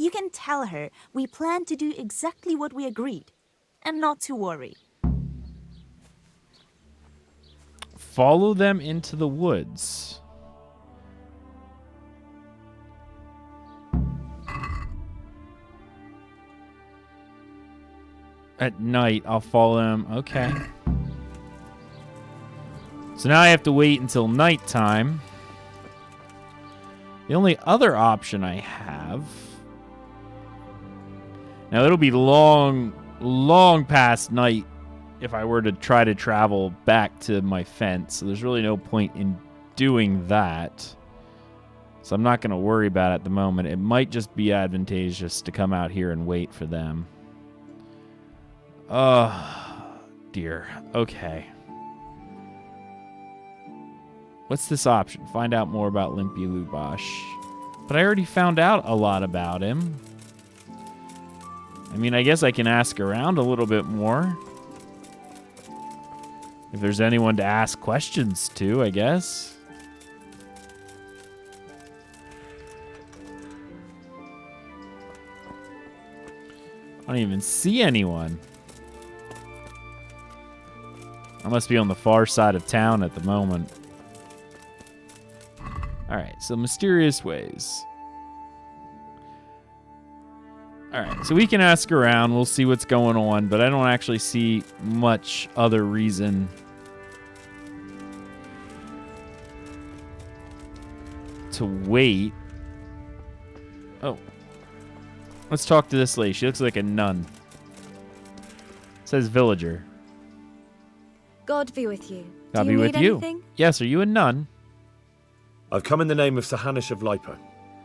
[SPEAKER 10] You can tell her we plan to do exactly what we agreed, and not to worry.
[SPEAKER 1] Follow them into the woods. At night, I'll follow them. Okay. So now I have to wait until nighttime. The only other option I have... Now, it'll be long past night if I were to try to travel back to my fence. So there's really no point in doing that. So I'm not going to worry about it at the moment. It might just be advantageous to come out here and wait for them. Oh, dear. Okay. What's this option? Find out more about Limpy Lubosh. But I already found out a lot about him. I mean, I guess I can ask around a little bit more. If there's anyone to ask questions to, I guess. I don't even see anyone. I must be on the far side of town at the moment. Alright, so mysterious ways. Alright, so we can ask around. We'll see what's going on, but I don't actually see much other reason to wait. Oh. Let's talk to this lady. She looks like a nun. It says villager.
[SPEAKER 9] God be with you.
[SPEAKER 1] God
[SPEAKER 9] Do
[SPEAKER 1] be
[SPEAKER 9] you
[SPEAKER 1] with
[SPEAKER 9] need
[SPEAKER 1] you.
[SPEAKER 9] anything?
[SPEAKER 1] Yes, are you a nun?
[SPEAKER 5] I've come in the name of Sahanish of Lipa.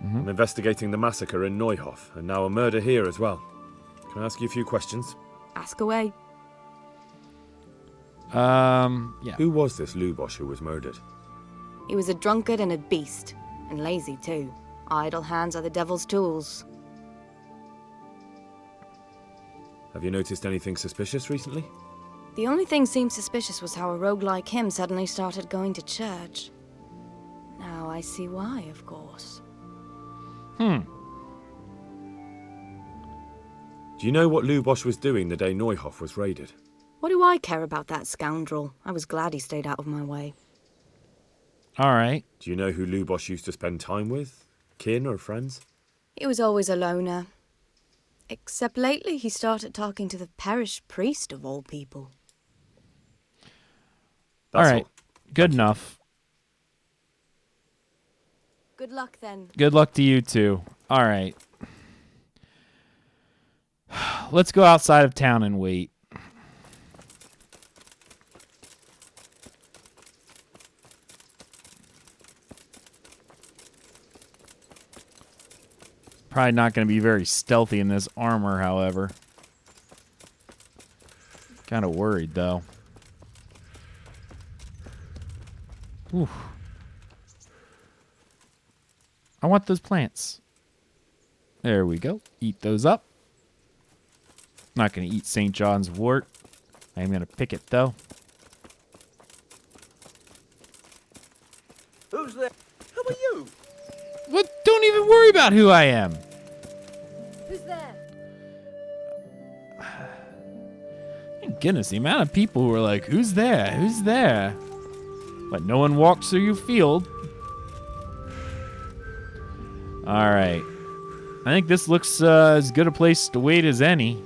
[SPEAKER 5] I'm investigating the massacre in Neuhof, and now a murder here as well. Can I ask you a few questions?
[SPEAKER 9] Ask away.
[SPEAKER 1] Yeah.
[SPEAKER 5] Who was this Lubosh who was murdered?
[SPEAKER 11] He was a drunkard and a beast, and lazy too. Idle hands are the devil's tools.
[SPEAKER 5] Have you noticed anything suspicious recently?
[SPEAKER 11] The only thing seemed suspicious was how a rogue like him suddenly started going to church. Now I see why, of course.
[SPEAKER 5] Do you know what Lubosh was doing the day Neuhof was raided?
[SPEAKER 11] What do I care about that scoundrel? I was glad he stayed out of my way.
[SPEAKER 1] All right.
[SPEAKER 5] Do you know who Lubosh used to spend time with? Kin or friends?
[SPEAKER 11] He was always a loner. Except lately he started talking to the parish priest of all people.
[SPEAKER 5] That's
[SPEAKER 1] all right. Good enough.
[SPEAKER 11] Good luck then.
[SPEAKER 1] Good luck to you too. All right. Let's go outside of town and wait. Probably not going to be very stealthy in this armor, however. Kind of worried, though. Oof. I want those plants. There we go. Eat those up. Not going to eat St. John's wort. I am going to pick it, though.
[SPEAKER 8] Who's there? Who are you?
[SPEAKER 1] What? Don't even worry about who I am.
[SPEAKER 9] Who's there?
[SPEAKER 1] Thank goodness, the amount of people who are like, who's there? Who's there? But no one walks through your field. All right. I think this looks as good a place to wait as any.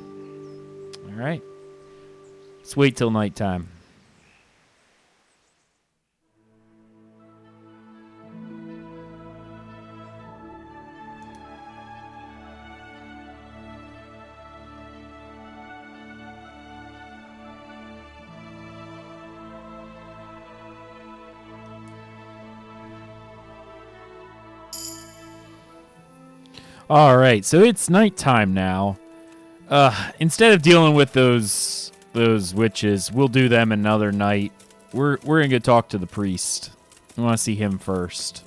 [SPEAKER 1] All right. Let's wait till nighttime. All right, so it's nighttime now. Instead of dealing with those witches, we'll do them another night. We're gonna go talk to the priest. We want to see him first,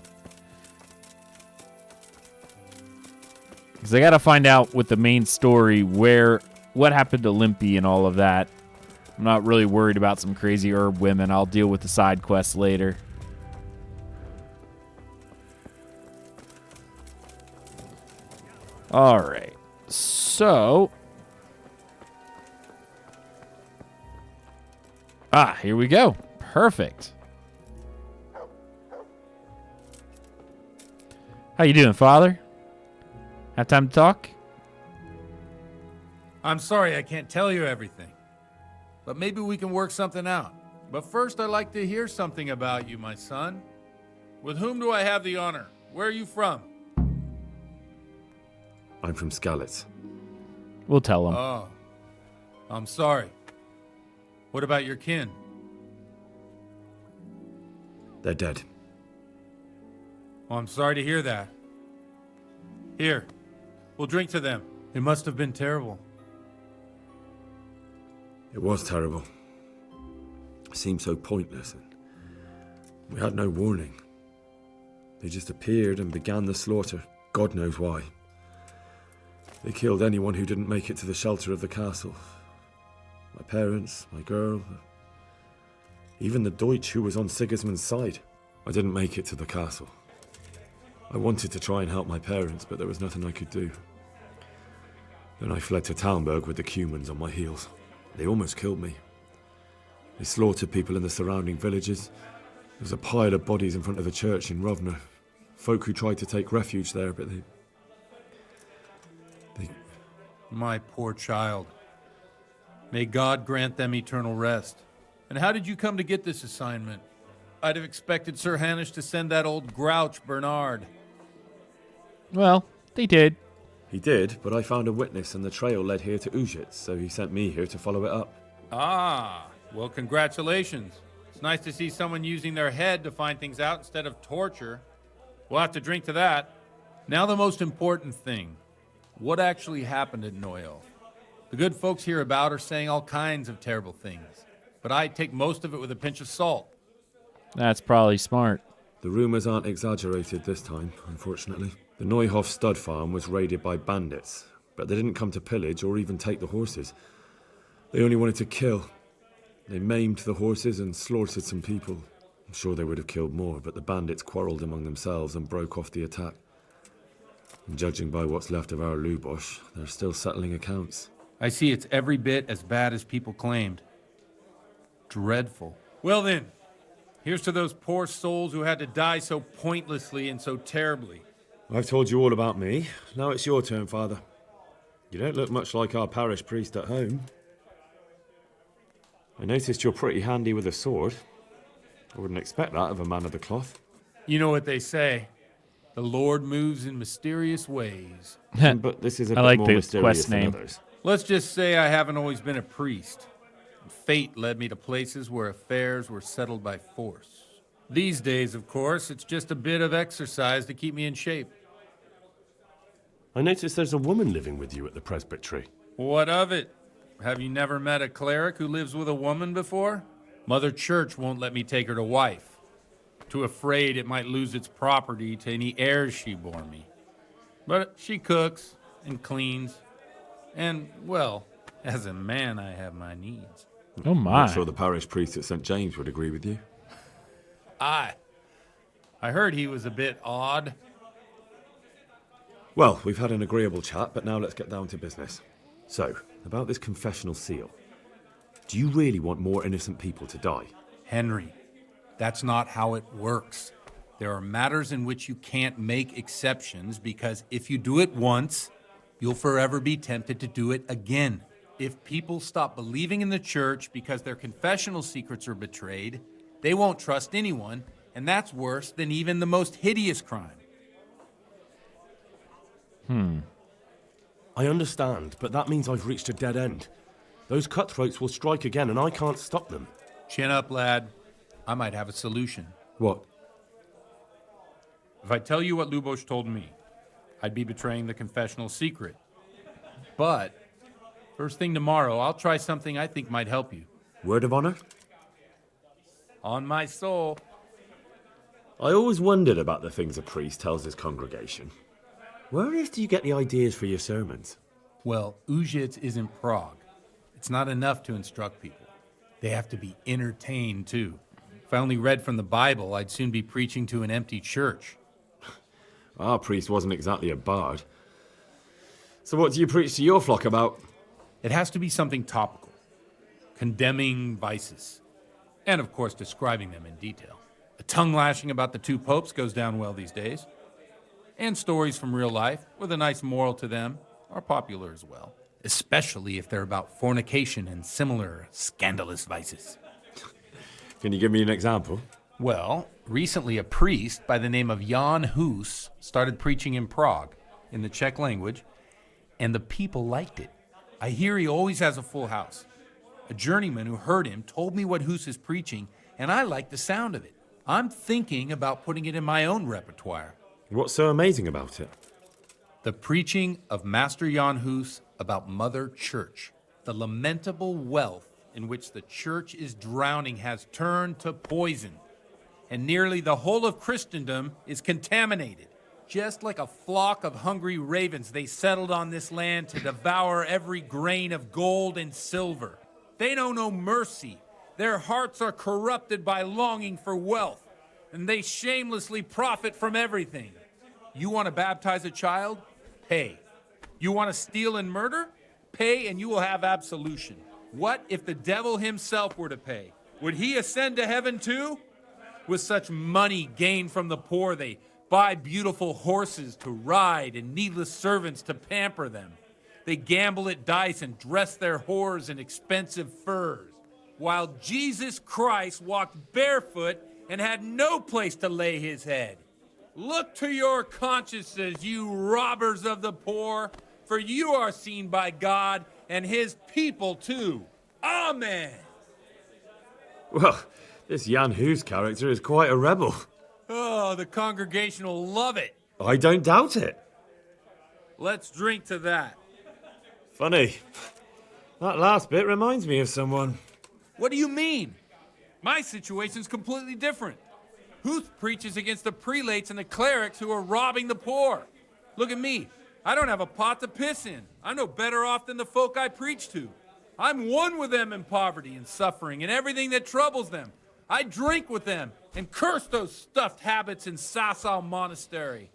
[SPEAKER 1] because I gotta find out with the main story what happened to Limpy and all of that. I'm not really worried about some crazy herb women. I'll deal with the side quests later. All right, so here we go. Perfect. How you doing, Father? Have time to talk?
[SPEAKER 6] I'm sorry I can't tell you everything, but maybe we can work something out. But first, I'd like to hear something about you, my son. With whom do I have the honor? Where are you from?
[SPEAKER 5] I'm from Skalitz.
[SPEAKER 1] We'll tell him.
[SPEAKER 6] Oh, I'm sorry. What about your kin?
[SPEAKER 5] They're dead.
[SPEAKER 6] Oh, I'm sorry to hear that. Here, we'll drink to them. It must have been terrible.
[SPEAKER 5] It was terrible. It seemed so pointless, and we had no warning. They just appeared and began the slaughter. God knows why. They killed anyone who didn't make it to the shelter of the castle. My parents, my girl, even the Deutsch who was on Sigismund's side. I didn't make it to the castle. I wanted to try and help my parents, but there was nothing I could do. Then I fled to Talmberg with the Cumans on my heels. They almost killed me. They slaughtered people in the surrounding villages. There was a pile of bodies in front of the church in Rovno. Folk who tried to take refuge there, but they...
[SPEAKER 6] My poor child. May God grant them eternal rest. And how did you come to get this assignment? I'd have expected Sir Hanush to send that old grouch, Bernard.
[SPEAKER 1] Well, they did.
[SPEAKER 5] He did, but I found a witness and the trail led here to Ujitz, so he sent me here to follow it up.
[SPEAKER 6] Ah, well, congratulations. It's nice to see someone using their head to find things out instead of torture. We'll have to drink to that. Now the most important thing. What actually happened at Neuhof? The good folks hereabout are saying all kinds of terrible things, but I take most of it with a pinch of salt.
[SPEAKER 1] That's probably smart.
[SPEAKER 5] The rumors aren't exaggerated this time, unfortunately. The Neuhof stud farm was raided by bandits, but they didn't come to pillage or even take the horses. They only wanted to kill. They maimed the horses and slaughtered some people. I'm sure they would have killed more, but the bandits quarreled among themselves and broke off the attack. And judging by what's left of our Lubosh, they're still settling accounts.
[SPEAKER 6] I see it's every bit as bad as people claimed. Dreadful. Well then, here's to those poor souls who had to die so pointlessly and so terribly.
[SPEAKER 5] I've told you all about me. Now it's your turn, Father. You don't look much like our parish priest at home. I noticed you're pretty handy with a sword. I wouldn't expect that of a man of the cloth.
[SPEAKER 6] You know what they say. The Lord moves in mysterious ways.
[SPEAKER 5] But this is a bit more mysterious than others.
[SPEAKER 6] Let's just say I haven't always been a priest. Fate led me to places where affairs were settled by force. These days, of course, it's just a bit of exercise to keep me in shape.
[SPEAKER 12] I noticed there's a woman living with you at the presbytery.
[SPEAKER 6] What of it? Have you never met a cleric who lives with a woman before? Mother Church won't let me take her to wife. Too afraid it might lose its property to any heirs she bore me. But she cooks and cleans. And, well, as a man, I have my needs.
[SPEAKER 1] Oh my.
[SPEAKER 5] I'm sure the parish priest at St. James would agree with you.
[SPEAKER 6] I heard he was a bit odd.
[SPEAKER 5] Well, we've had an agreeable chat, but now let's get down to business. So, about this confessional seal. Do you really want more innocent people to die?
[SPEAKER 6] Henry, that's not how it works. There are matters in which you can't make exceptions because if you do it once, you'll forever be tempted to do it again. If people stop believing in the church because their confessional secrets are betrayed, they won't trust anyone, and that's worse than even the most hideous crime.
[SPEAKER 12] I understand, but that means I've reached a dead end. Those cutthroats will strike again, and I can't stop them.
[SPEAKER 6] Chin up, lad. I might have a solution.
[SPEAKER 5] What?
[SPEAKER 6] If I tell you what Lubosh told me, I'd be betraying the confessional secret. But first thing tomorrow, I'll try something I think might help you.
[SPEAKER 5] Word of honor?
[SPEAKER 6] On my soul.
[SPEAKER 5] I always wondered about the things a priest tells his congregation. Where on earth do you get the ideas for your sermons?
[SPEAKER 6] Well, Ujits is in Prague. It's not enough to instruct people. They have to be entertained, too. If I only read from the Bible, I'd soon be preaching to an empty church.
[SPEAKER 5] Our priest wasn't exactly a bard. So what do you preach to your flock about?
[SPEAKER 6] It has to be something topical, condemning vices, and of course describing them in detail. A tongue lashing about the two popes goes down well these days. And stories from real life, with a nice moral to them, are popular as well. Especially if they're about fornication and similar scandalous vices.
[SPEAKER 5] Can you give me an example?
[SPEAKER 6] Well, recently a priest by the name of Jan Hus started preaching in Prague, in the Czech language, and the people liked it. I hear he always has a full house. A journeyman who heard him told me what Hus is preaching, and I like the sound of it. I'm thinking about putting it in my own repertoire.
[SPEAKER 5] What's so amazing about it?
[SPEAKER 6] The preaching of Master Jan Hus about Mother Church. The lamentable wealth in which the church is drowning has turned to poison, and nearly the whole of Christendom is contaminated. Just like a flock of hungry ravens, they settled on this land to devour every grain of gold and silver. They know no mercy. Their hearts are corrupted by longing for wealth, and they shamelessly profit from everything. You want to baptize a child? Pay. You want to steal and murder? Pay and you will have absolution. What if the devil himself were to pay? Would he ascend to heaven too? With such money gained from the poor, they buy beautiful horses to ride and needless servants to pamper them. They gamble at dice and dress their whores in expensive furs, while Jesus Christ walked barefoot and had no place to lay his head. Look to your consciences, you robbers of the poor, for you are seen by God and his people too. Amen.
[SPEAKER 5] Well, this Jan Hus character is quite a rebel.
[SPEAKER 6] Oh, the congregation will love it.
[SPEAKER 5] I don't doubt it.
[SPEAKER 6] Let's drink to that.
[SPEAKER 5] Funny. That last bit reminds me of someone.
[SPEAKER 6] What do you mean? My situation's completely different. Huth preaches against the prelates and the clerics who are robbing the poor. Look at me. I don't have a pot to piss in. I'm no better off than the folk I preach to. I'm one with them in poverty and suffering and everything that troubles them. I drink with them and curse those stuffed habits in Sasau Monastery.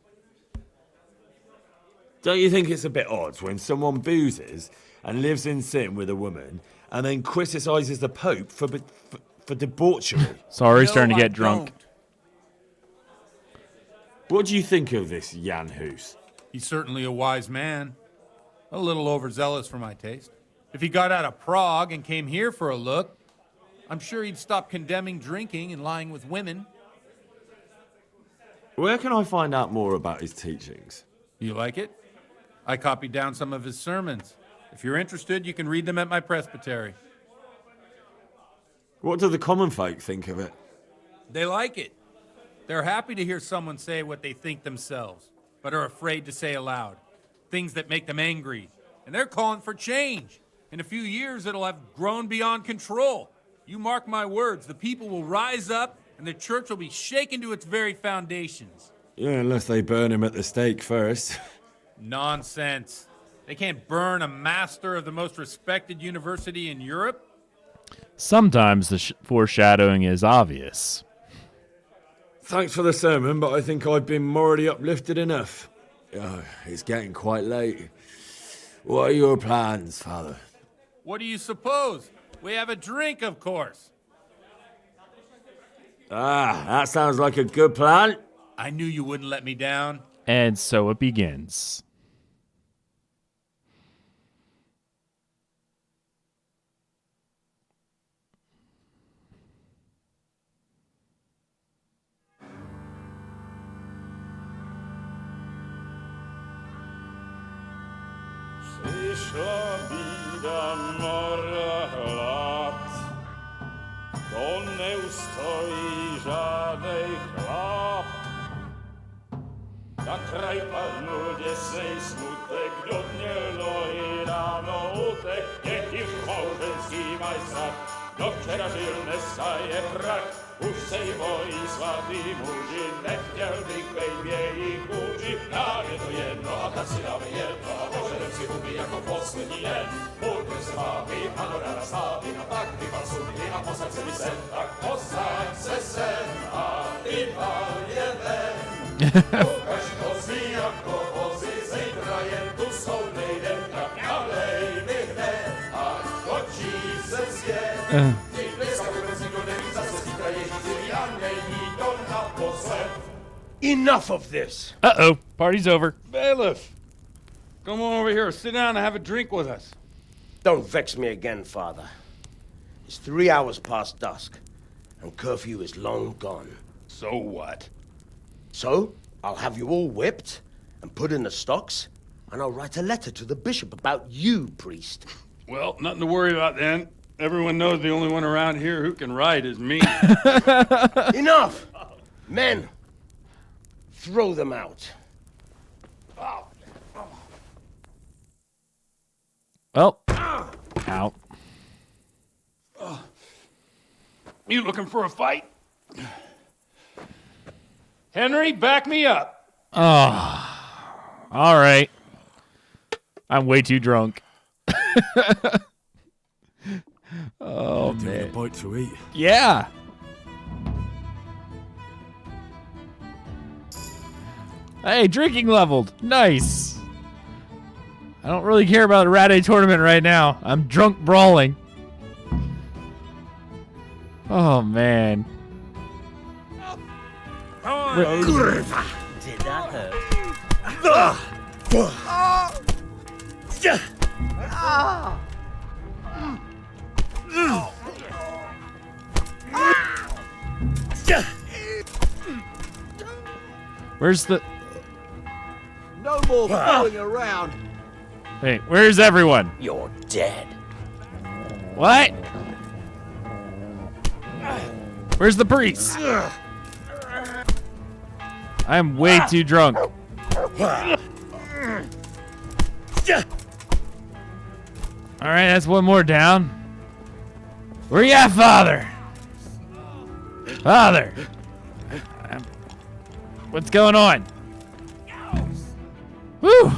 [SPEAKER 5] Don't you think it's a bit odd when someone boozes and lives in sin with a woman and then criticizes the Pope for debauchery?
[SPEAKER 1] Sorry, he's starting to get drunk.
[SPEAKER 5] What do you think of this Jan Hus?
[SPEAKER 6] He's certainly a wise man. A little overzealous for my taste. If he got out of Prague and came here for a look, I'm sure he'd stop condemning drinking and lying with women.
[SPEAKER 5] Where can I find out more about his teachings?
[SPEAKER 6] You like it? I copied down some of his sermons. If you're interested, you can read them at my presbytery.
[SPEAKER 5] What do the common folk think of it?
[SPEAKER 6] They like it. They're happy to hear someone say what they think themselves, but are afraid to say aloud. Things that make them angry. And they're calling for change. In a few years, it'll have grown beyond control. You mark my words, the people will rise up and the church will be shaken to its very foundations.
[SPEAKER 5] Yeah, unless they burn him at the stake first.
[SPEAKER 6] Nonsense. They can't burn a master of the most respected university in Europe?
[SPEAKER 1] Sometimes the foreshadowing is obvious.
[SPEAKER 5] Thanks for the sermon, but I think I've been morally uplifted enough. Oh, it's getting quite late. What are your plans, Father?
[SPEAKER 6] What do you suppose? We have a drink, of course.
[SPEAKER 5] Ah, that sounds like a good plan.
[SPEAKER 6] I knew you wouldn't let me down.
[SPEAKER 1] And so it begins.
[SPEAKER 13] bida mora lat. To nie ustoi żadnej chlap. Na kraj panu niesej smutek, dodnielo i rano utek, niech już małżeński majstrat, do wczera żylne staje krak. Už sej mojí svatý muži, nechtěl bych bejbě jich učit. Nám je to jedno a tak si dáme jedno a požerem si huby jako poslední den. Buďme se vámi, ano ráda slávy a tak vypal sudy a posaď se mi sem, tak posaď se sem a vypal je ven. Ukaž kozy jako vozy, zítra jen tu soudnej den, tak nalej mi hned a točí se svět.
[SPEAKER 14] Enough of this!
[SPEAKER 1] Uh-oh, party's over.
[SPEAKER 14] Bailiff! Come on over here, sit down and have a drink with us. Don't vex me again, Father. It's 3 hours past dusk, and curfew is long gone. So what? So, I'll have you all whipped, and put in the stocks, and I'll write a letter to the bishop about you, priest.
[SPEAKER 15] Well, nothing to worry about then. Everyone knows the only one around here who can write is me.
[SPEAKER 14] Enough! Men, throw them out.
[SPEAKER 1] Well, out.
[SPEAKER 15] You looking for a fight? Henry, back me up.
[SPEAKER 1] Oh, all right. I'm way too drunk. Oh, man.
[SPEAKER 4] A bite to eat.
[SPEAKER 1] Yeah. Hey, drinking leveled. Nice. I don't really care about a Rade tournament right now. I'm drunk brawling. Oh, man.
[SPEAKER 2] Kurwa! Did that hurt?
[SPEAKER 1] Where's the...
[SPEAKER 8] No more fooling around.
[SPEAKER 1] Hey, where's everyone?
[SPEAKER 2] You're dead.
[SPEAKER 1] What? Where's the priest? I'm way too drunk. Alright, that's one more down. Where you at, Father? Father! What's going on? Whew!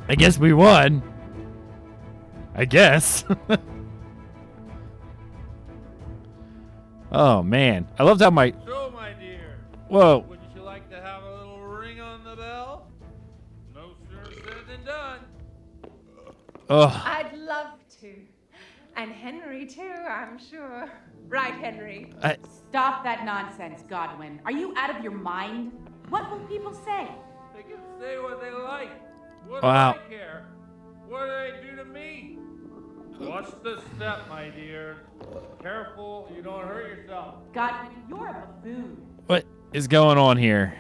[SPEAKER 1] I guess we won. I guess. Oh, man. I loved how my...
[SPEAKER 15] So, my dear.
[SPEAKER 1] Whoa.
[SPEAKER 15] Wouldn't you like to have a little ring on the bell? No sooner said than done.
[SPEAKER 1] Ugh.
[SPEAKER 16] I'd love to. And Henry, too, I'm sure. Right, Henry?
[SPEAKER 3] Stop that nonsense, Godwin. Are you out of your mind? What will people say?
[SPEAKER 15] They can say what they like. What
[SPEAKER 1] Wow.
[SPEAKER 15] do I care? What do they do to me? Watch the step, my dear. Careful, you don't hurt yourself.
[SPEAKER 3] Godwin, you're a buffoon.
[SPEAKER 1] What is going on here?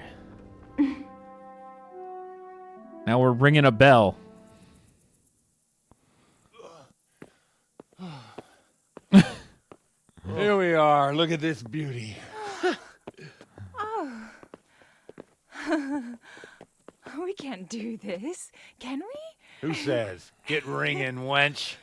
[SPEAKER 1] Now we're ringing a bell.
[SPEAKER 14] Here we are. Look at this beauty.
[SPEAKER 16] Oh. We can't do this, can we?
[SPEAKER 6] Who says? Get ringing, wench.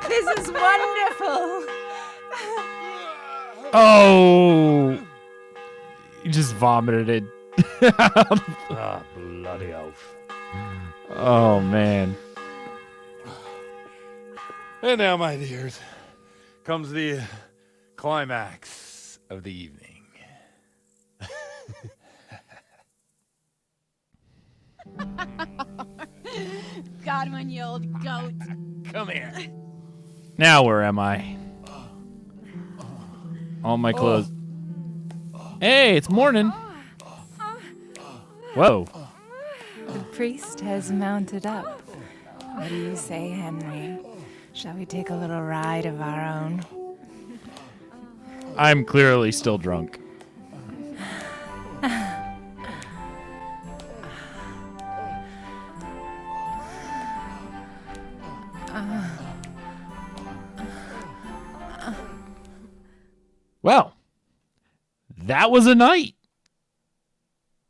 [SPEAKER 16] This is wonderful.
[SPEAKER 1] Oh! You just vomited it.
[SPEAKER 14] Ah, bloody oath.
[SPEAKER 1] Oh, man.
[SPEAKER 6] And now, my dears, comes the climax of the evening.
[SPEAKER 17] Godwin, you old goat.
[SPEAKER 6] Come here.
[SPEAKER 1] Now where am I? All my clothes. Hey, it's morning. Whoa.
[SPEAKER 16] The priest has mounted up. What do you say, Henry? Shall we take a little ride of our own?
[SPEAKER 1] I'm clearly still drunk. Well, that was a night.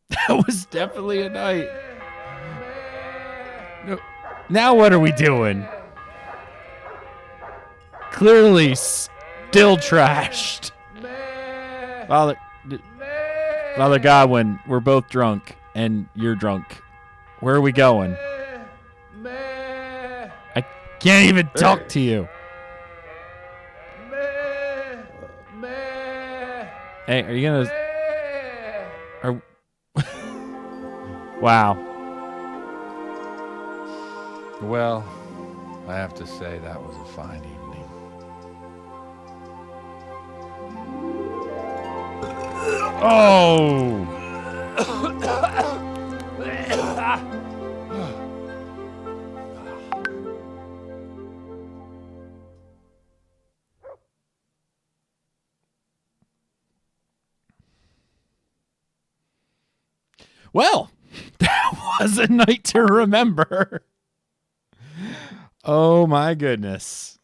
[SPEAKER 1] That was definitely a night. No, now what are we doing? Clearly still trashed. Father Godwin, we're both drunk, and you're drunk. Where are we going? I can't even talk to you. Hey, are you gonna... Wow.
[SPEAKER 6] Well, I have to say that was a fine evening.
[SPEAKER 1] Oh! Well, that was a night to remember. Oh my goodness.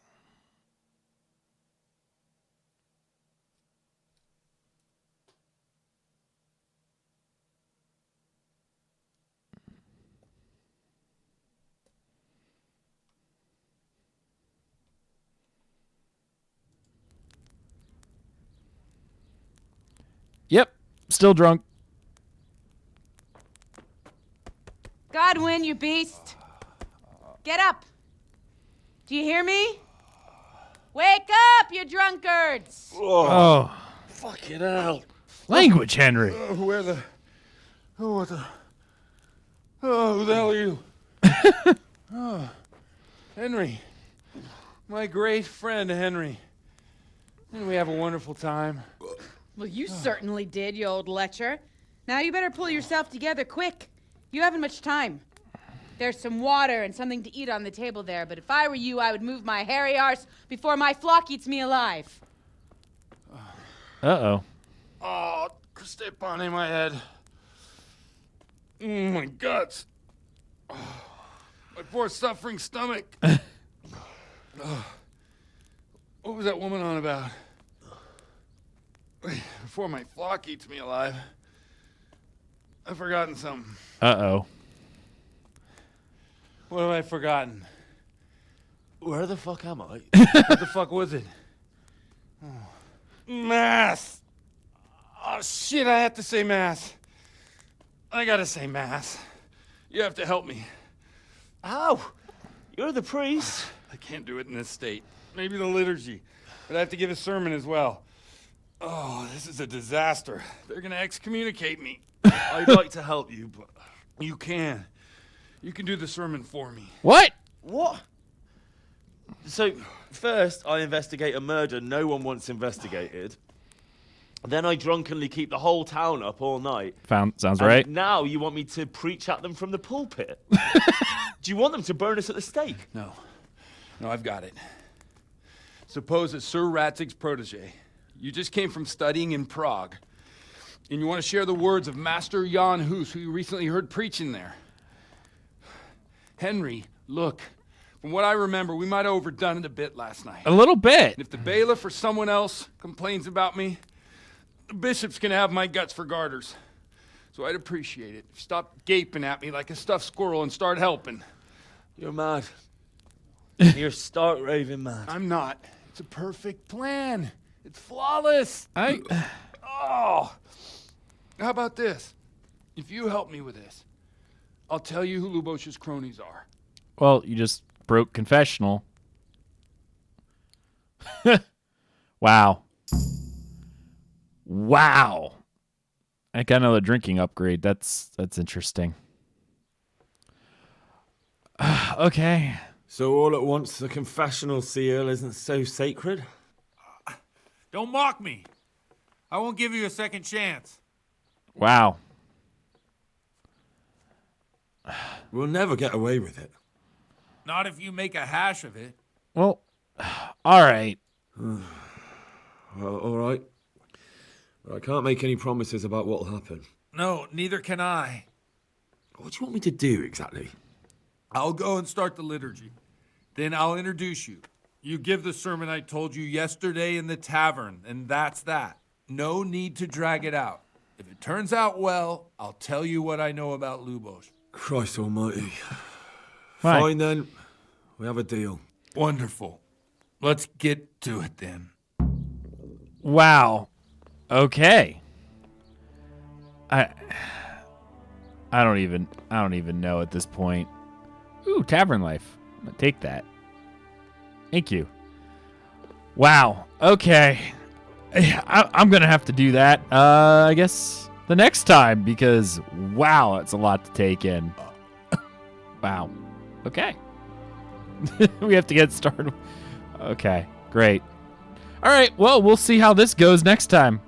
[SPEAKER 1] Yep, still drunk.
[SPEAKER 3] Godwin, you beast. Get up. Do you hear me? Wake up, you drunkards.
[SPEAKER 1] Oh.
[SPEAKER 14] Fucking hell.
[SPEAKER 1] Language, Henry.
[SPEAKER 15] Where the... Oh, what the... Oh, who the hell are you? Oh, Henry. My great friend, Henry. Didn't we have a wonderful time?
[SPEAKER 3] Well, you certainly did, you old lecher. Now you better pull yourself together quick. You haven't much time. There's some water and something to eat on the table there, but if I were you, I would move my hairy arse before my flock eats me alive.
[SPEAKER 1] Uh-oh.
[SPEAKER 15] Oh, step on my head. My guts. Oh, my poor suffering stomach. What was that woman on about? Before my flock eats me alive. I've forgotten something.
[SPEAKER 1] Uh-oh.
[SPEAKER 15] What have I forgotten?
[SPEAKER 14] Where the fuck am I?
[SPEAKER 15] What the fuck was it? Oh. Mass! Oh, shit, I have to say mass. I gotta say mass. You have to help me.
[SPEAKER 14] How? You're the priest.
[SPEAKER 15] I can't do it in this state. Maybe the liturgy. But I have to give a sermon as well. Oh, this is a disaster. They're gonna excommunicate me.
[SPEAKER 14] I'd like to help you, but...
[SPEAKER 15] You can. You can do the sermon for me.
[SPEAKER 1] What?
[SPEAKER 14] What? So, first I investigate a murder no one wants investigated. Then I drunkenly keep the whole town up all night.
[SPEAKER 1] Sounds right.
[SPEAKER 14] Now you want me to preach at them from the pulpit? Do you want them to burn us at the stake?
[SPEAKER 15] No. No, I've got it. Suppose that Sir Ratzig's protege. You just came from studying in Prague. And you want to share the words of Master Jan Hus, who you recently heard preaching there. Henry, look. From what I remember, we might have overdone it a bit last night.
[SPEAKER 1] A little bit.
[SPEAKER 15] And if the bailiff or someone else complains about me, the bishop's gonna have my guts for garters. So I'd appreciate it if you stopped gaping at me like a stuffed squirrel and start helping.
[SPEAKER 14] You're mad. You're stark raving mad.
[SPEAKER 15] I'm not. It's a perfect plan. It's flawless. Oh. How about this? If you help me with this, I'll tell you who Lubosh's cronies are.
[SPEAKER 1] Well, you just broke confessional. Wow. Wow. I got another drinking upgrade. That's interesting. Okay.
[SPEAKER 5] So all at once, the confessional seal isn't so sacred?
[SPEAKER 6] Don't mock me. I won't give you a second chance.
[SPEAKER 1] Wow.
[SPEAKER 5] We'll never get away with it.
[SPEAKER 6] Not if you make a hash of it.
[SPEAKER 1] Well, all right.
[SPEAKER 5] Well, all right. But I can't make any promises about what'll happen.
[SPEAKER 6] No, neither can I.
[SPEAKER 5] What do you want me to do exactly?
[SPEAKER 6] I'll go and start the liturgy. Then I'll introduce you. You give the sermon I told you yesterday in the tavern, and that's that. No need to drag it out. If it turns out well, I'll tell you what I know about Lubos.
[SPEAKER 5] Christ almighty.
[SPEAKER 1] Right.
[SPEAKER 5] Fine then. We have a deal.
[SPEAKER 6] Wonderful. Let's get to it then.
[SPEAKER 1] Wow. Okay. I don't even know at this point. Ooh, tavern life. I'm gonna take that. Thank you. Wow. Okay. I'm gonna have to do that. I guess the next time because wow, that's a lot to take in. Wow. Okay. We have to get started. Okay. Great. All right. Well, we'll see how this goes next time.